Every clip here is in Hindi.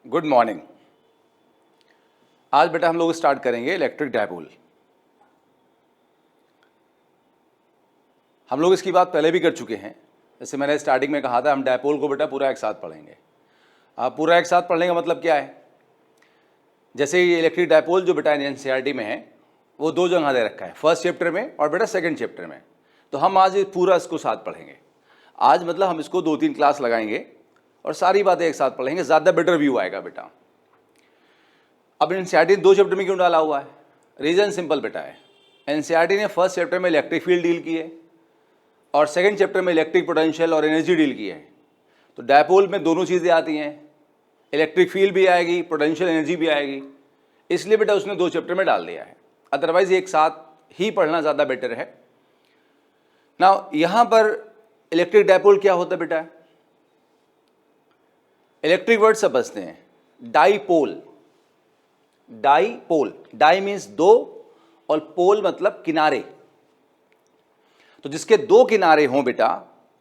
Good morning. आज बेटा हम लोग स्टार्ट करेंगे इलेक्ट्रिक डायपोल। हम लोग इसकी बात पहले भी कर चुके हैं। जैसे मैंने स्टार्टिंग में कहा था, हम डायपोल को बेटा पूरा एक साथ पढ़ेंगे। आप पूरा एक साथ पढ़ने का मतलब क्या है? जैसे ये इलेक्ट्रिक डायपोल जो बेटा एनसीईआरटी में है, वो दो जगह दे रखा है, फर्स्ट चैप्टर में और बेटा सेकंड चैप्टर में। तो हम आज पूरा इसको साथ पढ़ेंगे। आज मतलब हम इसको 2-3 क्लास लगाएंगे और सारी बातें एक साथ पढ़ेंगे, ज़्यादा बेटर व्यू आएगा बेटा। अब एनसीईआरटी ने 2 चैप्टर में क्यों डाला हुआ है? रीज़न सिंपल बेटा है। एनसीईआरटी ने फर्स्ट चैप्टर में इलेक्ट्रिक फील्ड डील की है और सेकंड चैप्टर में इलेक्ट्रिक पोटेंशियल और एनर्जी डील की है। तो डायपोल में दोनों चीज़ें आती हैं, इलेक्ट्रिक फील्ड भी आएगी, पोटेंशियल एनर्जी भी आएगी। इसलिए बेटा उसने 2 चैप्टर में डाल दिया है। अदरवाइज एक साथ ही पढ़ना ज़्यादा बेटर है ना। यहाँ पर इलेक्ट्रिक डायपोल क्या होता है बेटा? इलेक्ट्रिक वर्ड समझते हैं। डाईपोल, डाईपोल, डाई मीन्स दो और पोल मतलब किनारे। तो जिसके 2 किनारे हों बेटा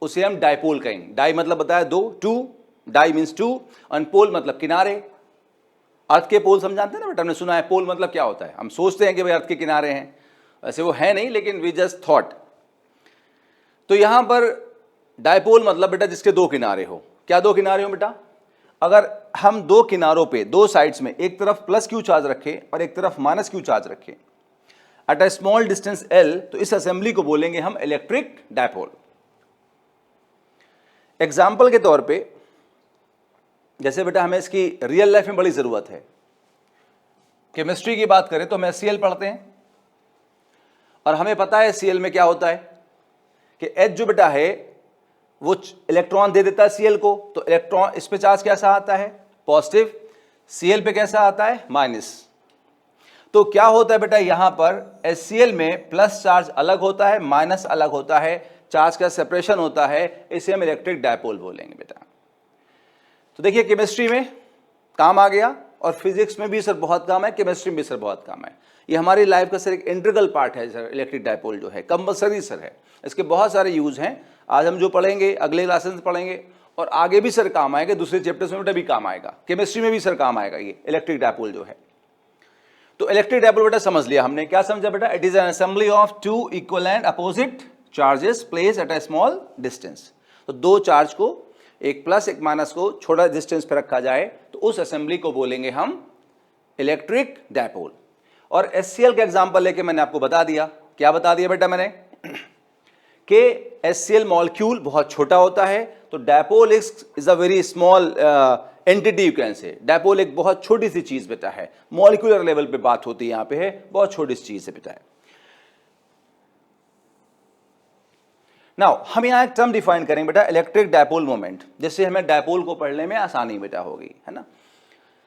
उसे हम डाईपोल कहेंगे। डाई मतलब बताया 2, 2, डाई मीन्स 2 और पोल मतलब किनारे। अर्थ के पोल समझाते हैं ना बेटा, हमने सुना है पोल मतलब क्या होता है। हम सोचते हैं कि भाई अर्थ के किनारे हैं, वैसे वो है नहीं, लेकिन वी जस्ट थॉट। तो यहां पर डायपोल मतलब बेटा जिसके 2 किनारे हो। क्या 2 किनारे हो बेटा? अगर हम 2 किनारों पे, 2 साइड्स में एक तरफ प्लस क्यू चार्ज रखें और एक तरफ माइनस क्यू चार्ज रखें at a small distance L, तो इस असेंबली को बोलेंगे हम इलेक्ट्रिक डायपोल। एग्जाम्पल के तौर पे जैसे बेटा हमें इसकी रियल लाइफ में बड़ी जरूरत है। केमिस्ट्री की बात करें तो हम HCl पढ़ते हैं और हमें पता है HCl में क्या होता है कि H जो बेटा है वो इलेक्ट्रॉन दे देता है Cl को। तो इलेक्ट्रॉन इस पे चार्ज कैसा आता है? पॉजिटिव। Cl पे कैसा आता है? माइनस। तो क्या होता है बेटा, यहां पर HCl में प्लस चार्ज अलग होता है, माइनस अलग होता है, चार्ज का सेपरेशन होता है। इसे हम इलेक्ट्रिक डायपोल बोलेंगे बेटा। तो देखिए केमिस्ट्री में काम आ गया और फिजिक्स में भी सर बहुत काम है, केमिस्ट्री में भी सर बहुत काम है। ये हमारी लाइफ का सर एक इंटीग्रल पार्ट है सर। इलेक्ट्रिक डायपोल जो है कंपलसरी सर है, इसके बहुत सारे यूज हैं। आज हम जो पढ़ेंगे अगले क्लासेस में पढ़ेंगे और आगे भी सर काम आएगा, दूसरे चैप्टर्स में बेटा भी काम आएगा, केमिस्ट्री में भी सर काम आएगा ये इलेक्ट्रिक डायपोल जो है। तो इलेक्ट्रिक डायपोल बेटा समझ लिया हमने। क्या समझा बेटा? It is an assembly of 2 equal and opposite charges placed at a small distance. तो 2 चार्ज को, एक प्लस एक माइनस को छोटा डिस्टेंस पे रखा जाए तो उस असेंबली को बोलेंगे हम इलेक्ट्रिक डायपोल। और HCl का एग्जांपल लेके मैंने आपको बता दिया। क्या बता दिया बेटा मैंने? कि HCl मॉलिक्यूल बहुत छोटा होता है, तो dipole is a very small entity, you can say. Dipole एक बहुत छोटी सी चीज बेटा है, मॉलिक्यूलर लेवल पे बात होती है, यहां पे है बहुत छोटी सी चीज है बेटा है। नाउ हम यहाँ एक टर्म डिफाइन करेंगे बेटा, इलेक्ट्रिक डायपोल मोमेंट। जैसे हमें डायपोल को पढ़ने में आसानी बेटा होगी, है ना।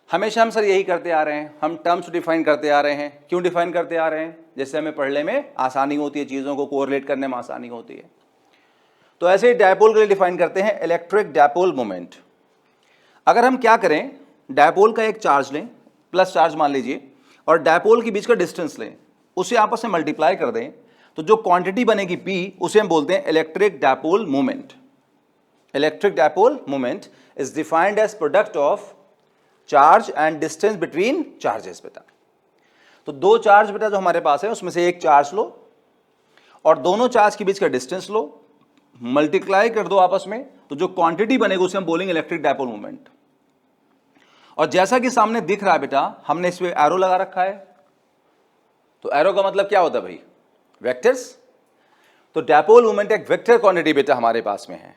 हमेशा हम सर यही करते आ रहे हैं, हम टर्म्स डिफाइन करते आ रहे हैं। क्यों डिफाइन करते आ रहे हैं? जैसे हमें पढ़ने में आसानी होती है, चीज़ों को कोरिलेट करने में आसानी होती है। तो ऐसे ही डायपोल के लिए डिफाइन करते हैं इलेक्ट्रिक डायपोल मोमेंट। अगर हम क्या करें, डायपोल का एक चार्ज लें, प्लस चार्ज मान लीजिए, और डायपोल के बीच का डिस्टेंस लें, उसे आपस में मल्टीप्लाई कर दें, तो जो क्वांटिटी बनेगी P, उसे हम बोलते हैं electric dipole moment. Electric dipole moment is defined as product of charge and distance between charges बेटा। तो 2 चार्ज बेटा जो हमारे पास है उसमें से एक चार्ज लो और दोनों चार्ज के बीच का डिस्टेंस लो, मल्टीप्लाई कर दो आपस में, तो जो क्वांटिटी बनेगी उसे हम बोलेंगे इलेक्ट्रिक डायपोल मोमेंट। और जैसा कि सामने दिख रहा है बेटा, हमने इस पे एरो लगा रखा है। तो एरो का मतलब क्या होता है भाई? वेक्टर्स। तो डायपोल मोमेंट एक वेक्टर क्वांटिटी बेटा हमारे पास में है,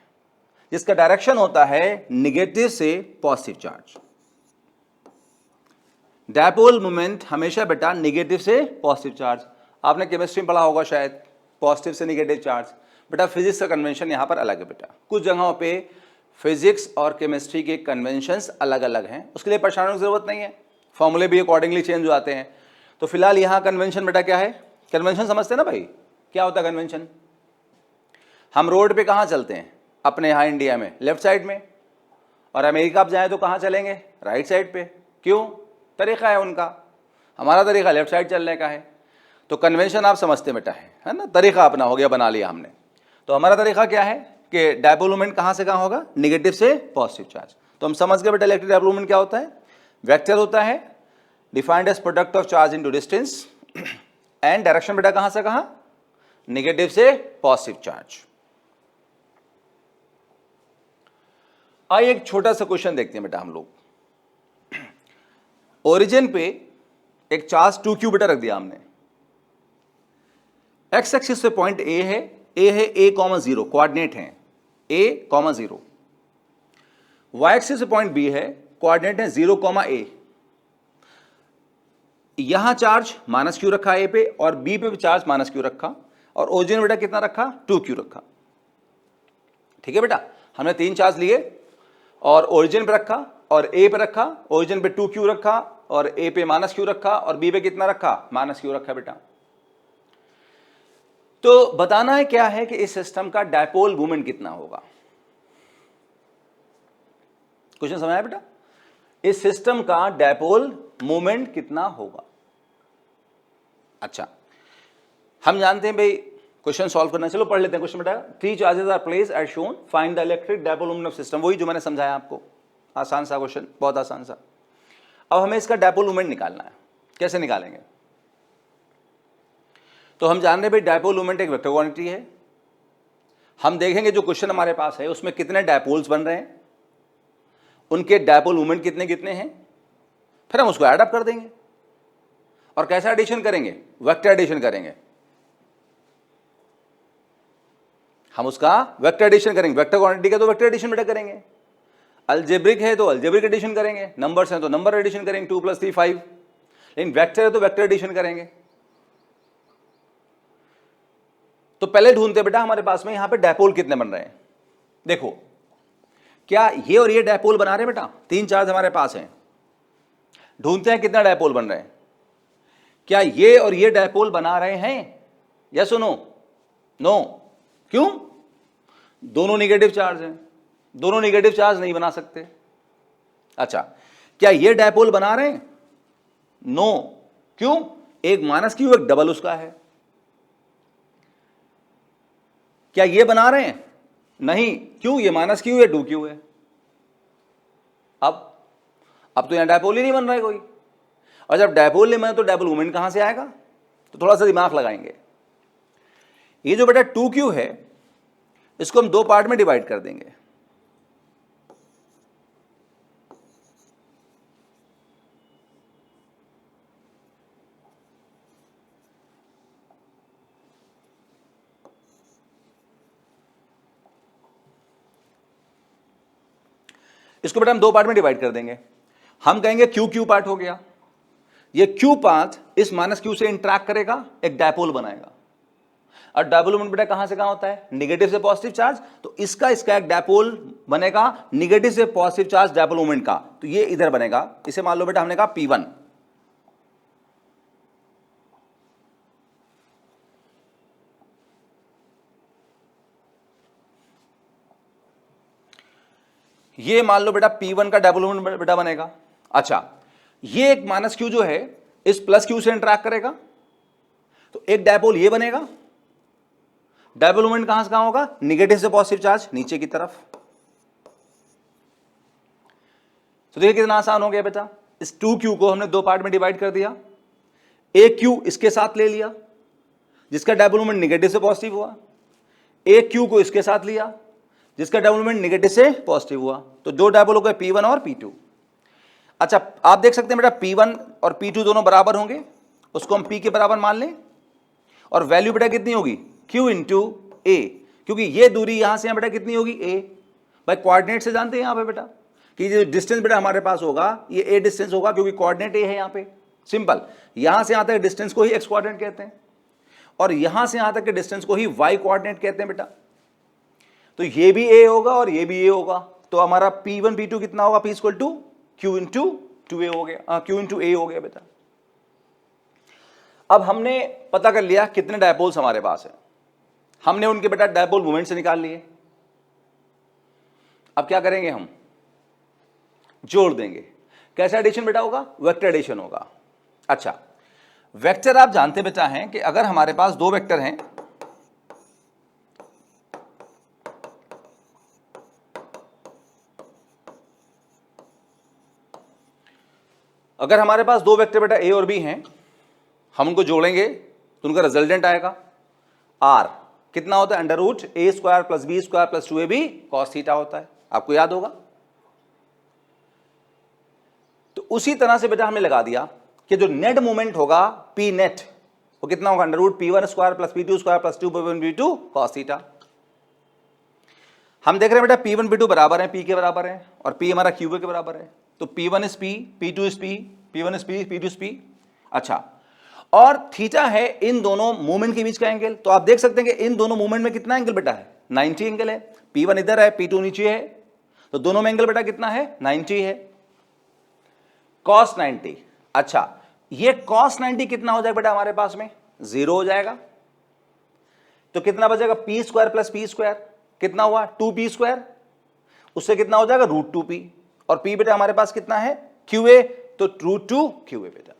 जिसका डायरेक्शन होता है निगेटिव से पॉजिटिव चार्ज। डायपोल मोमेंट हमेशा बेटा निगेटिव से पॉजिटिव चार्ज। आपने केमिस्ट्री में पढ़ा होगा शायद, पॉजिटिव से निगेटिव चार्ज। बेटा फिजिक्स का कन्वेंशन यहाँ पर अलग है बेटा। कुछ जगहों पे फिजिक्स और केमिस्ट्री के कन्वेंशंस अलग अलग हैं, उसके लिए परेशान होने की जरूरत नहीं है, फॉर्मूले भी अकॉर्डिंगली चेंज हो जाते हैं। तो फिलहाल यहाँ कन्वेंशन बेटा क्या है? कन्वेंशन समझते हैं ना भाई, क्या होता है कन्वेंशन? हम रोड पे कहाँ चलते हैं अपने यहाँ इंडिया में? लेफ्ट साइड में। और अमेरिका आप जाएं तो कहाँ चलेंगे? राइट साइड पे। क्यों? तरीका है उनका, हमारा तरीका लेफ्ट साइड चलने का है। तो कन्वेंशन आप समझते बेटा है ना, तरीका अपना हो गया, बना लिया हमने। तो हमारा तरीका क्या है कि डायपोल मोमेंट कहाँ से कहाँ होगा? निगेटिव से पॉजिटिव चार्ज। तो हम समझ गए बेटा इलेक्ट्रिक डायपोल मोमेंट क्या होता है। वेक्टर होता है defined as product of charge into distance, and direction बेटा कहां से कहां, नेगेटिव से पॉजिटिव चार्ज। आइए एक छोटा सा क्वेश्चन देखते हैं बेटा हम लोग। ओरिजिन पे एक चार्ज 2q बेटा रख दिया हमने, एक्स एक्सिस पे पॉइंट ए है, a,0 कोऑर्डिनेट है a,0, वाई एक्सिस पे पॉइंट बी है, कोऑर्डिनेट है 0,a। यहां चार्ज -q रखा ए पे और बी पे भी चार्ज -q रखा, और ओरिजिन बेटा कितना रखा, 2q रखा। ठीक है बेटा, हमने 3 चार्ज लिए और ओरिजिन पे रखा और ए पे रखा, ओरिजिन पे 2q रखा और ए पे -q रखा और बी पे कितना रखा, -q रखा बेटा। तो बताना है क्या है कि इस सिस्टम का डायपोल मोमेंट कितना होगा। क्वेश्चन समझ आया बेटा, इस सिस्टम का डायपोल मोमेंट कितना होगा। अच्छा, हम जानते हैं भाई क्वेश्चन सॉल्व करना, चलो पढ़ लेते हैं क्वेश्चन बेटा। 3 charges are placed as shown, find the electric dipole moment of system. वही जो मैंने समझाया आपको, आसान सा क्वेश्चन, बहुत आसान सा। अब हमें इसका डायपोल मोमेंट निकालना है, कैसे निकालेंगे। तो हम जान रहे हैं भाई डायपोल मोमेंट एक वेक्टर क्वांटिटी है। हम देखेंगे जो क्वेश्चन हमारे पास है उसमें कितने डायपोल्स बन रहे हैं, उनके डायपोल मोमेंट कितने कितने हैं, फिर हम उसको ऐड अप कर देंगे। और कैसा एडिशन करेंगे, वेक्टर एडिशन करेंगे। हम उसका वेक्टर एडिशन करेंगे, वेक्टर क्वांटिटी का तो वेक्टर एडिशन बेटा करेंगे, अलजेब्रिक है तो अलजेब्रिक एडिशन करेंगे, नंबर्स हैं तो नंबर एडिशन करेंगे, 2 + 3 5, लेकिन वेक्टर है तो वेक्टर एडिशन करेंगे। तो पहले ढूंढते बेटा हमारे पास में यहां पे डायपोल कितने बन रहे हैं। देखो क्या ये और ये डायपोल बना रहे हैं बेटा, 3 चार्ज हमारे पास हैं, ढूंढते हैं कितना डायपोल बन रहे हैं। क्या ये और ये डायपोल बना रहे हैं, यस और नो, नो। क्यों, दोनों नेगेटिव चार्ज हैं, दोनों नेगेटिव चार्ज नहीं बना सकते। अच्छा, क्या ये डायपोल बना रहे हैं, नो। क्यों, एक -q एक डबल उसका है। क्या ये बना रहे हैं, नहीं। क्यों, ये -q है 2q है। अब तो यहां डायपोल ही नहीं बन रहा है कोई, और जब डायपोल नहीं बना तो डायपोल मोमेंट कहां से आएगा। तो थोड़ा सा दिमाग लगाएंगे। ये जो बेटा 2q है इसको हम 2 पार्ट में डिवाइड कर देंगे। इसको बेटा हम 2 पार्ट में डिवाइड कर देंगे। हम कहेंगे QQ पार्ट हो गया, ये Q पार्ट इस -q से इंटरैक्ट करेगा, एक डायपोल बनाएगा। और डायपोल मोमेंट बेटा कहां से कहां होता है, निगेटिव से पॉजिटिव चार्ज, तो इसका एक डायपोल बनेगा निगेटिव से पॉजिटिव चार्ज डायपोल मोमेंट का, तो ये इधर बनेगा। इसे मान लो बेटा हमने कहा P1। ये मान लो बेटा P1 का डायपोल मोमेंट बेटा बनेगा। अच्छा, ये एक -q जो है इस +q से इंटरैक्ट करेगा, तो एक डायपोल ये बनेगा। डायपोल मोमेंट कहां से कहां होगा, निगेटिव से पॉजिटिव चार्ज नीचे की तरफ। तो देखिए कितना आसान हो गया बेटा, इस 2q को हमने 2 पार्ट में डिवाइड कर दिया। एक q इसके साथ ले लिया जिसका डायपोल मोमेंट निगेटिव से पॉजिटिव हुआ, एक q को इसके साथ लिया जिसका डायपोल मोमेंट निगेटिव से पॉजिटिव हुआ, तो 2 डायपोल हो गए P1 और P2। अच्छा, आप देख सकते हैं बेटा P1 और P2 दोनों बराबर होंगे, उसको हम P के बराबर मान लें, और वैल्यू बेटा कितनी होगी, Q × A, क्योंकि ये दूरी यहां से यहां बेटा कितनी होगी, A। भाई कोऑर्डिनेट से जानते हैं यहां पे बेटा कि जो डिस्टेंस बेटा हमारे पास होगा ये A डिस्टेंस होगा, क्योंकि कोऑर्डिनेट A है यहां पे। सिंपल, यहां से यहां तक डिस्टेंस को ही x कोऑर्डिनेट कहते हैं, और यहां से यहां तक के डिस्टेंस को ही y कोऑर्डिनेट कहते हैं बेटा। तो ये भी A होगा और ये भी A होगा, तो हमारा P1 P2 कितना होगा, P = Q × 2A हो गया, Q × A हो गया बेटा। अब हमने पता कर लिया कितने डायपोल्स हमारे पास है, हमने उनके बेटा डायपोल मोमेंट से निकाल लिए। अब क्या करेंगे, हम जोड़ देंगे। कैसा एडिशन बेटा होगा, वेक्टर एडिशन होगा। अच्छा, वेक्टर आप जानते बेटा हैं कि अगर हमारे पास 2 वेक्टर हैं, अगर हमारे पास दो वेक्टर बेटा ए और बी हैं, हम उनको जोड़ेंगे तो उनका रिजल्टेंट आएगा आर, कितना होता है under root a square plus b square plus 2ab cos theta होता है, आपको याद होगा। तो उसी तरह से बेटा हमने लगा दिया कि जो नेट मोमेंट होगा पी नेट वो कितना होगा under root p1 square plus p2 square plus 2p1p2 cos theta. हम देख रहे हैं बेटा p1 p2 बराबर है p के बराबर है और p हमारा q के बराबर है, तो p1 is p, p2 is p, p1 is p, p2 is p। अच्छा, और थीटा है इन दोनों मूवमेंट के बीच का एंगल, तो आप देख सकते हैं कि इन दोनों मूवमेंट में कितना एंगल बेटा है 90 एंगल है, p1 इधर है p2 नीचे है, तो दोनों में एंगल बेटा कितना है 90 है, cos 90। अच्छा, ये cos 90 कितना हो जाएगा बेटा हमारे पास में 0 हो जाएगा, तो कितना बचेगा p square plus p square, कितना हुआ 2p स्क्वायर, उससे कितना हो जाएगा √2p, और p बेटा हमारे पास कितना है qa, तो √2 qa बेटा।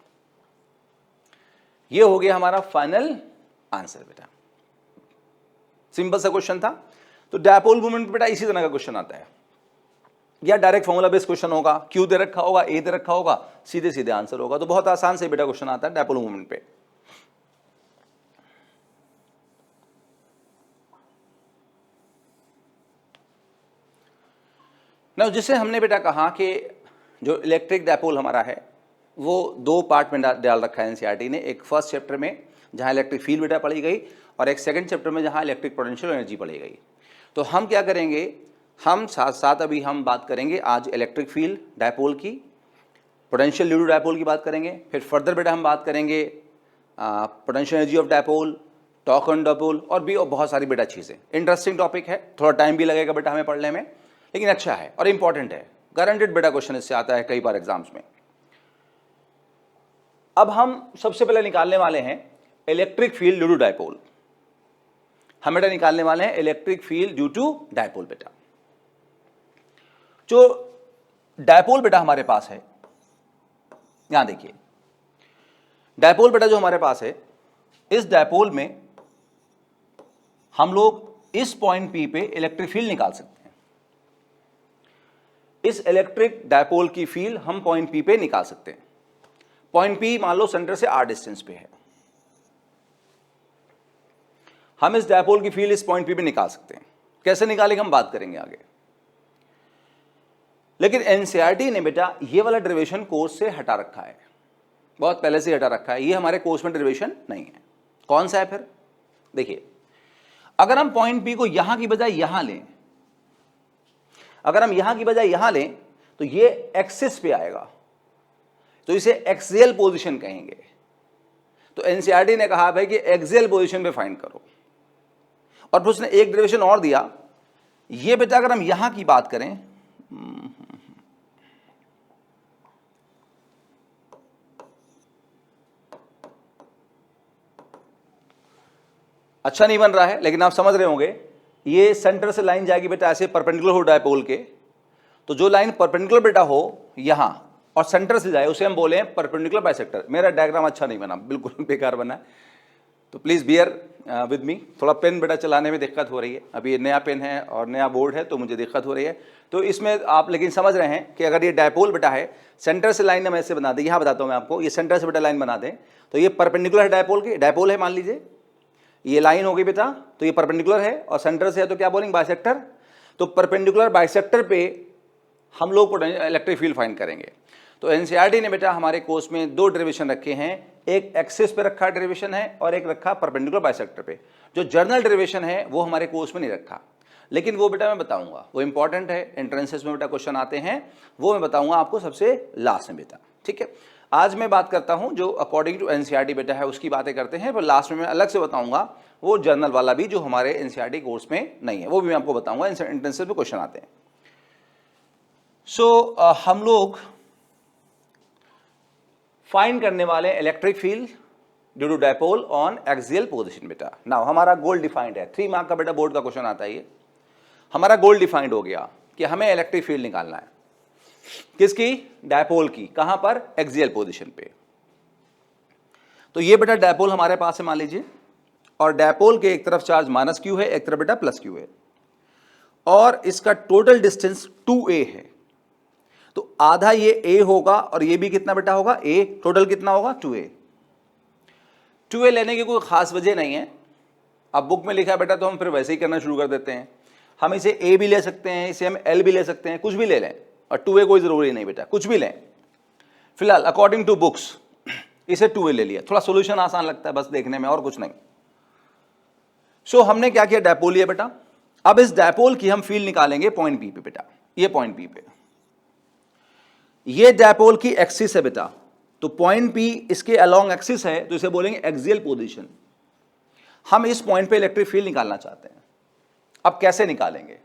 ये हो गया हमारा फाइनल आंसर बेटा, सिंपल सा क्वेश्चन था। तो डायपोल मोमेंट बेटा इसी तरह का क्वेश्चन आता है, या डायरेक्ट फॉर्मूला बेस्ड क्वेश्चन होगा, क्यू दे रखा होगा, ए दे रखा होगा, सीधे सीधे आंसर होगा। तो बहुत आसान से बेटा क्वेश्चन आता है डायपोल मोमेंट पे। ना जिसे हमने बेटा कहा कि जो इलेक्ट्रिक डायपोल हमारा है वो दो पार्ट में डाल रखा है एनसीईआरटी ने, एक फर्स्ट चैप्टर में जहां इलेक्ट्रिक फील्ड बेटा पढ़ी गई और एक सेकंड चैप्टर में जहां इलेक्ट्रिक पोटेंशियल एनर्जी पढ़ी गई। तो हम क्या करेंगे, हम साथ साथ अभी हम बात करेंगे आज इलेक्ट्रिक फील्ड डायपोल की, पोटेंशियल ड्यू टू डायपोल की बात करेंगे, फिर फर्दर बेटा हम बात करेंगे potential energy of dipole, torque on dipole, और भी बहुत सारी बेटा चीज़ें। इंटरेस्टिंग टॉपिक है, थोड़ा टाइम भी लगेगा बेटा हमें पढ़ने में, लेकिन अच्छा है और इंपॉर्टेंट है, गारंटेड बेटा क्वेश्चन इससे आता है कई बार एग्जाम्स में। अब हम सबसे पहले निकालने वाले हैं electric field due to dipole. हम बेटा निकालने वाले हैं electric field due to dipole बेटा। जो डायपोल बेटा हमारे पास है, यहां देखिए डायपोल बेटा जो हमारे पास है, इस डायपोल में हम लोग इस पॉइंट P पे इलेक्ट्रिक फील्ड निकाल सकते हैं। इस इलेक्ट्रिक डायपोल की फील्ड हम पॉइंट P पे निकाल सकते हैं। पॉइंट P मान लो सेंटर से r डिस्टेंस पे है, हम इस डायपोल की फील्ड इस पॉइंट P पे निकाल सकते हैं। कैसे निकालेंगे हम बात करेंगे आगे, लेकिन एनसीईआरटी ने बेटा ये वाला डेरिवेशन कोर्स से हटा रखा है, बहुत पहले से हटा रखा है, ये हमारे कोर्स में डेरिवेशन नहीं है। कौन सा है फिर, देखिए अगर हम पॉइंट P को यहां की बजाय यहां लें, अगर हम यहां की बजाय यहां लें तो ये एक्सिस पे आएगा, तो इसे एक्सियल पोजीशन कहेंगे। तो एनसीईआरटी ने कहा भाई कि एक्सियल पोजीशन पे फाइंड करो, और फिर उसने एक डेरिवेशन और दिया, ये बेटा अगर हम यहां की बात करें, अच्छा नहीं बन रहा है लेकिन आप समझ रहे होंगे, ये सेंटर से लाइन जाएगी बेटा ऐसे परपेंडिकुलर हो डायपोल के, तो जो लाइन परपेंडिकुलर बेटा हो यहां और सेंटर से जाए उसे हम बोले परपेंडिकुलर बाइसेक्टर। मेरा डायग्राम अच्छा नहीं बना, बिल्कुल बेकार बना है, तो प्लीज बियर विद मी। थोड़ा पेन बेटा चलाने में दिक्कत हो रही है, अभी नया पेन है और नया बोर्ड है तो मुझे दिक्कत हो रही है। तो इसमें आप लेकिन समझ रहे हैं कि अगर ये डायपोल बेटा है, सेंटर से लाइन हम ऐसे बना दें, यहाँ बताता हूँ मैं आपको, ये सेंटर से बेटा लाइन बना दें तो ये परपेंडिकुलर है डायपोल के, डायपोल है मान लीजिए, ये लाइन होगी बेटा, तो ये परपेंडिकुलर है और सेंटर से है तो क्या बोलेंगे बाइसेक्टर। तो परपेंडिकुलर बाइसेक्टर पे हम लोग इलेक्ट्रिक फील्ड फाइंड करेंगे। तो एनसीईआरटी ने बेटा हमारे कोर्स में दो डेरिवेशन रखे हैं, एक एक्सिस पे रखा डेरिवेशन है और एक रखा परपेंडिकुलर बाइसेक्टर पे। जो जर्नल डेरिवेशन है वो हमारे कोर्स में नहीं रखा, लेकिन वो बेटा मैं बताऊंगा, वो इंपॉर्टेंट है, एंट्रेंसेस में बेटा क्वेश्चन आते हैं, वो मैं बताऊंगा आपको सबसे लास्ट में बेटा, ठीक है। आज मैं बात करता हूं जो अकॉर्डिंग टू एनसीईआरटी बेटा है उसकी बातें करते हैं, पर लास्ट में मैं अलग से बताऊंगा वो जर्नल वाला भी जो हमारे एनसीईआरटी कोर्स में नहीं है, वो भी मैं आपको बताऊंगा, एंट्रेंसेस में क्वेश्चन आते हैं। सो हम लोग फाइंड करने वाले electric field due to dipole on axial position बेटा। नाउ हमारा गोल डिफाइंड है, 3 मार्क का बेटा बोर्ड का क्वेश्चन आता है, ये हमारा गोल डिफाइंड हो गया कि हमें इलेक्ट्रिक फील्ड निकालना है, किसकी, डायपोल की, कहां पर, एक्सियल पोजीशन पे। तो ये बेटा डायपोल हमारे पास है मान लीजिए, और डायपोल के एक तरफ चार्ज -q है, एक तरफ बेटा +q है, और इसका टोटल डिस्टेंस 2a है। तो आधा ये ए होगा और ये भी कितना बेटा होगा ए, टोटल कितना होगा 2a। 2a लेने की कोई खास वजह नहीं है, अब बुक में लिखा है बेटा तो हम फिर वैसे ही करना शुरू कर देते हैं। हम इसे a भी ले सकते हैं, इसे हम l भी ले सकते हैं, कुछ भी ले लें, और 2a कोई जरूरी नहीं बेटा, कुछ भी लें। फिलहाल अकॉर्डिंग टू बुक्स इसे 2a ले लिया, थोड़ा सोल्यूशन आसान लगता है बस देखने में, और कुछ नहीं। सो हमने क्या किया, डायपोल लिया बेटा। अब इस डायपोल की हम फील्ड निकालेंगे पॉइंट बी पे बेटा, ये पॉइंट बी पे, ये डायपोल की एक्सिस है बेटा, तो पॉइंट पी इसके अलोंग एक्सिस है, तो इसे बोलेंगे एक्सियल पोजीशन। हम इस पॉइंट पे इलेक्ट्रिक फील्ड निकालना चाहते हैं। अब कैसे निकालेंगे,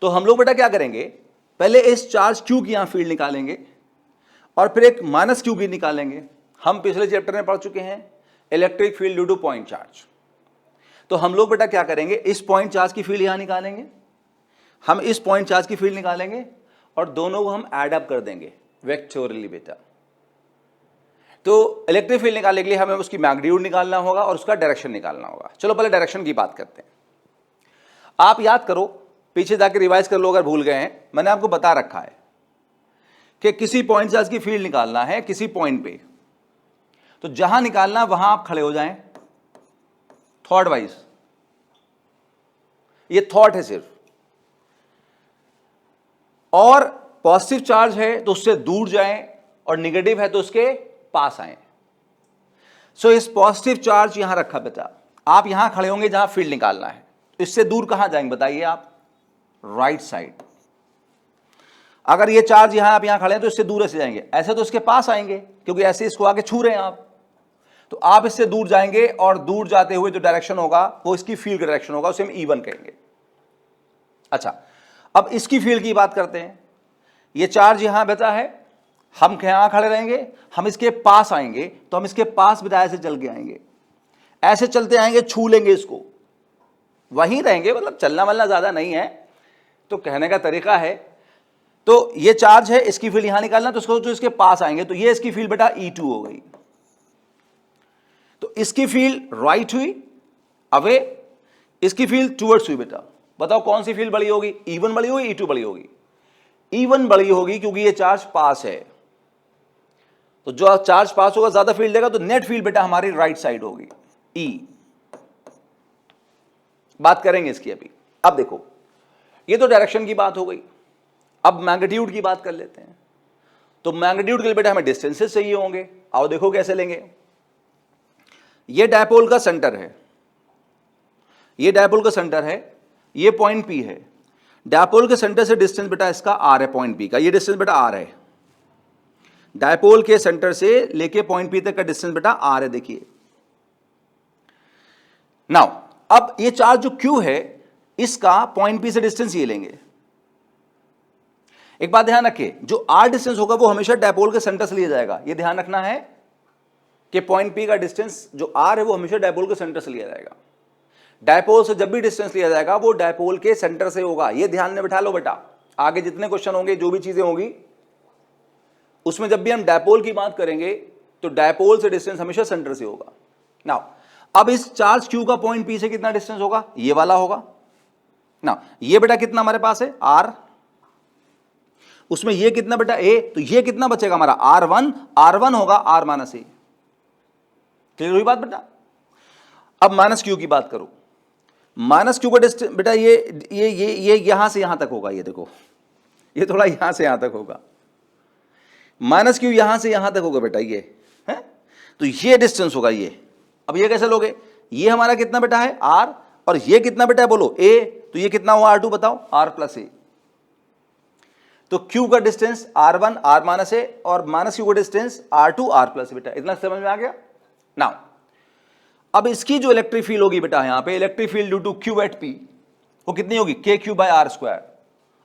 तो हम लोग बेटा क्या करेंगे, पहले इस चार्ज क्यू की यहां फील्ड निकालेंगे और फिर एक माइनस क्यू की निकालेंगे। हम पिछले चैप्टर में पढ़ चुके हैं electric field due two point charge. तो हम लोग बेटा क्या करेंगे, इस पॉइंट चार्ज की फील्ड यहां निकालेंगे, हम इस पॉइंट चार्ज की फील्ड निकालेंगे और दोनों को हम ऐड अप कर देंगे वेक्टोरियली बेटा। तो इलेक्ट्रिक फील्ड निकालने के लिए हमें उसकी मैग्नीट्यूड निकालना होगा और उसका डायरेक्शन निकालना होगा। चलो पहले डायरेक्शन की बात करते हैं। आप याद करो, पीछे जाके रिवाइज कर लो अगर भूल गए हैं, मैंने आपको बता रखा है कि किसी पॉइंट चार्ज की फील्ड निकालना है किसी पॉइंट पे, तो जहां निकालना वहां आप खड़े हो जाएं थॉट वाइज। ये थॉट है सिर्फ, और पॉजिटिव चार्ज है तो उससे दूर जाएं और निगेटिव है तो उसके पास आए। सो इस पॉजिटिव चार्ज यहां रखा बेटा, आप यहां खड़े होंगे जहां फील्ड निकालना है, तो इससे दूर कहां जाएंगे बताइए आप, राइट साइड। अगर ये चार्ज यहां आप यहां खड़े हैं तो इससे दूर ऐसे जाएंगे, ऐसे तो इसके पास आएंगे क्योंकि ऐसे इसको आगे छू रहे हैं आप, तो आप इससे दूर जाएंगे और दूर जाते हुए जो डायरेक्शन होगा वो इसकी फील्ड का डायरेक्शन होगा, उसे हम E1 कहेंगे। अच्छा, अब इसकी फील्ड की बात करते हैं। ये चार्ज यहां बेटा है, हम यहां खड़े रहेंगे, हम इसके पास आएंगे तो हम इसके पास बेटा ऐसे चल के आएंगे, ऐसे चलते आएंगे, छू लेंगे इसको, वहीं रहेंगे, मतलब चलना वलना ज्यादा नहीं है, तो कहने का तरीका है। तो ये चार्ज है, इसकी फील्ड यहां निकालना, तो उसको जो इसके पास आएंगे तो ये इसकी फील्ड बेटा E2 हो गई। तो इसकी फील्ड राइट हुई अवे, इसकी फील्ड टूवर्ड्स हुई बेटा। बताओ कौन सी फील्ड बड़ी होगी, E1 बड़ी होगी E2 बड़ी होगी? E1 बड़ी होगी क्योंकि ये चार्ज पास है, तो जो चार्ज पास होगा ज्यादा फील्ड देगा, तो नेट फील्ड बेटा हमारी राइट साइड होगी E। बात करेंगे इसकी अभी। अब देखो, ये तो डायरेक्शन की बात हो गई, अब मैग्नीट्यूड की बात कर लेते हैं। तो मैग्नीट्यूड के लिए बेटा हमें डिस्टेंसेस चाहिए होंगे। आओ देखो कैसे लेंगे। ये डायपोल का सेंटर है, ये डायपोल का सेंटर है, ये पॉइंट P है। डायपोल के सेंटर से डिस्टेंस बेटा इसका R है, पॉइंट P का ये डिस्टेंस बेटा R है। डायपोल के सेंटर से लेके पॉइंट P तक का डिस्टेंस बेटा R है, देखिए। नाउ अब ये चार्ज जो Q है, इसका पॉइंट P से डिस्टेंस ये लेंगे। एक बात ध्यान रखिए, जो R डिस्टेंस होगा वो हमेशा डायपोल के सेंटर से लिया जाएगा। ये ध्यान रखना है कि पॉइंट P का डिस्टेंस जो R है वो हमेशा डायपोल के सेंटर से लिया जाएगा। डायपोल से जब भी डिस्टेंस लिया जाएगा वो डायपोल के सेंटर से होगा। ये ध्यान में बैठा लो बेटा, आगे जितने क्वेश्चन होंगे, जो भी चीजें होंगी, उसमें जब भी हम डायपोल की बात करेंगे तो डायपोल से डिस्टेंस हमेशा सेंटर से होगा। नाउ अब इस चार्ज Q का पॉइंट P से कितना डिस्टेंस होगा, ये वाला होगा ना। ये बेटा कितना हमारे पास है R, उसमें ये कितना बेटा A, तो ये कितना बचेगा हमारा R1 होगा R माइनस A। क्लियर हुई बात बेटा। अब माइनस Q की बात करो। माइनस Q का डिस्टेंस बेटा ये यहां से यहां तक होगा। ये देखो, ये थोड़ा यहां से यहां तक होगा। माइनस Q यहां से यहां तक होगा बेटा, ये है, तो ये डिस्टेंस होगा ये। अब ये कैसे लोगे, ये हमारा कितना बेटा है R, और ये कितना बेटा है बोलो A, तो ये कितना हुआ R2 बताओ, R प्लस A। तो Q का distance R1 R minus A और माइनस Q का distance R2 R plus A। बेटा इतना समझ में आ गया। नाउ अब इसकी जो इलेक्ट्रिक फील्ड होगी बेटा, यहां पे electric field due to Q at P वो कितनी होगी, KQ बाय R स्क्वायर।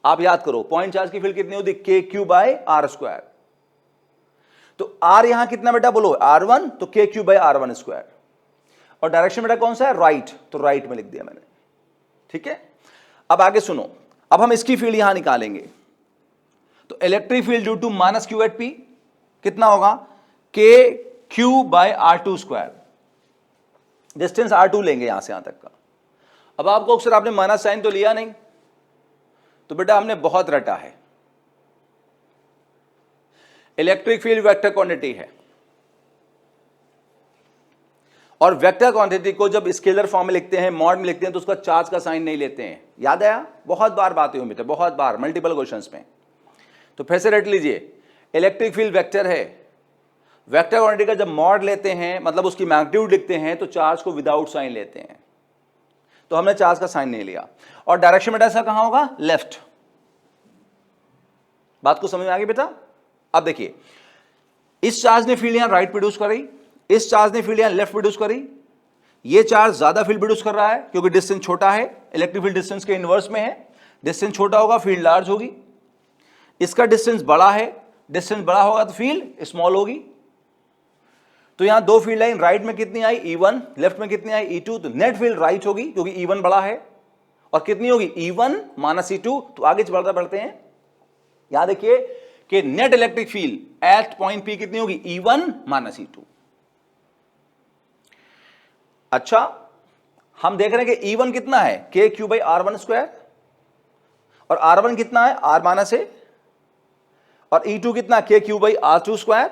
आप याद करो पॉइंट चार्ज की फील्ड कितनी होती है, KQ बाय R स्क्वायर। तो R यहां कितना बेटा बोलो R1, तो KQ बाय R1 स्क्वायर। और डायरेक्शन बेटा कौन सा है, राइट, तो राइट में लिख दिया मैंने। ठीक है, अब आगे सुनो। अब हम इसकी फील्ड यहां निकालेंगे, तो electric field due to minus Q at P कितना होगा, KQ bye R2 square. Distance R2 लेंगे यहां से यहां तक का, अब आपको अक्सर आपने माइनस साइन तो लिया नहीं, तो बेटा हमने बहुत रटा है। इलेक्ट्रिक फील्ड वेक्टर क्वांटिटी है, और वेक्टर क्वांटिटी को जब स्केलर फॉर्म में लिखते हैं, मॉड में लिखते हैं, तो उसका चार्ज का साइन नहीं लेते हैं। याद आया? बहुत बार बात हुई बेटा, बहुत बार, मल्टीपल क्वेश्चंस में। तो फिर से रट लीजिए, इलेक्ट्रिक फील्ड वेक्टर है, वेक्टर क्वांटिटी का जब मॉड लेते हैं, मतलब उसकी मैग्नीट्यूड लिखते हैं, तो चार्ज को विदाउट साइन लेते हैं। तो हमने चार्ज का साइन नहीं लिया। और डायरेक्शन बेटा ऐसा कहां होगा? लेफ्ट। बात को समझ में आ गई बेटा? अब देखिए, इस चार्ज ने फील्ड यहां राइट प्रोड्यूस करी, इस चार्ज ने फील्ड यहां लेफ्ट प्रोड्यूस करी। ये चार्ज ज्यादा फील्ड प्रोड्यूस कर रहा है क्योंकि डिस्टेंस छोटा है, इलेक्ट्रिक फील्ड डिस्टेंस के इनवर्स में है। डिस्टेंस छोटा होगा, फील्ड लार्ज होगी। इसका डिस्टेंस बड़ा है, डिस्टेंस बड़ा होगा तो फील्ड स्मॉल होगी। तो यहां दो फील्ड लाइन, राइट में कितनी आई? E1, लेफ्ट में कितनी आई? E2। तो नेट फील्ड राइट होगी क्योंकि E1 बड़ा है, और कितनी होगी? E1 minus E2। तो आगे बढ़ते हैं, यहां देखिए कि net electric field eight point P कितनी होगी? E1 minus E2। अच्छा, हम देख रहे हैं कि E1 कितना है? KQ/R1², और R1 कितना है? R माइनस A, और E2 कितना? KQ/R2²,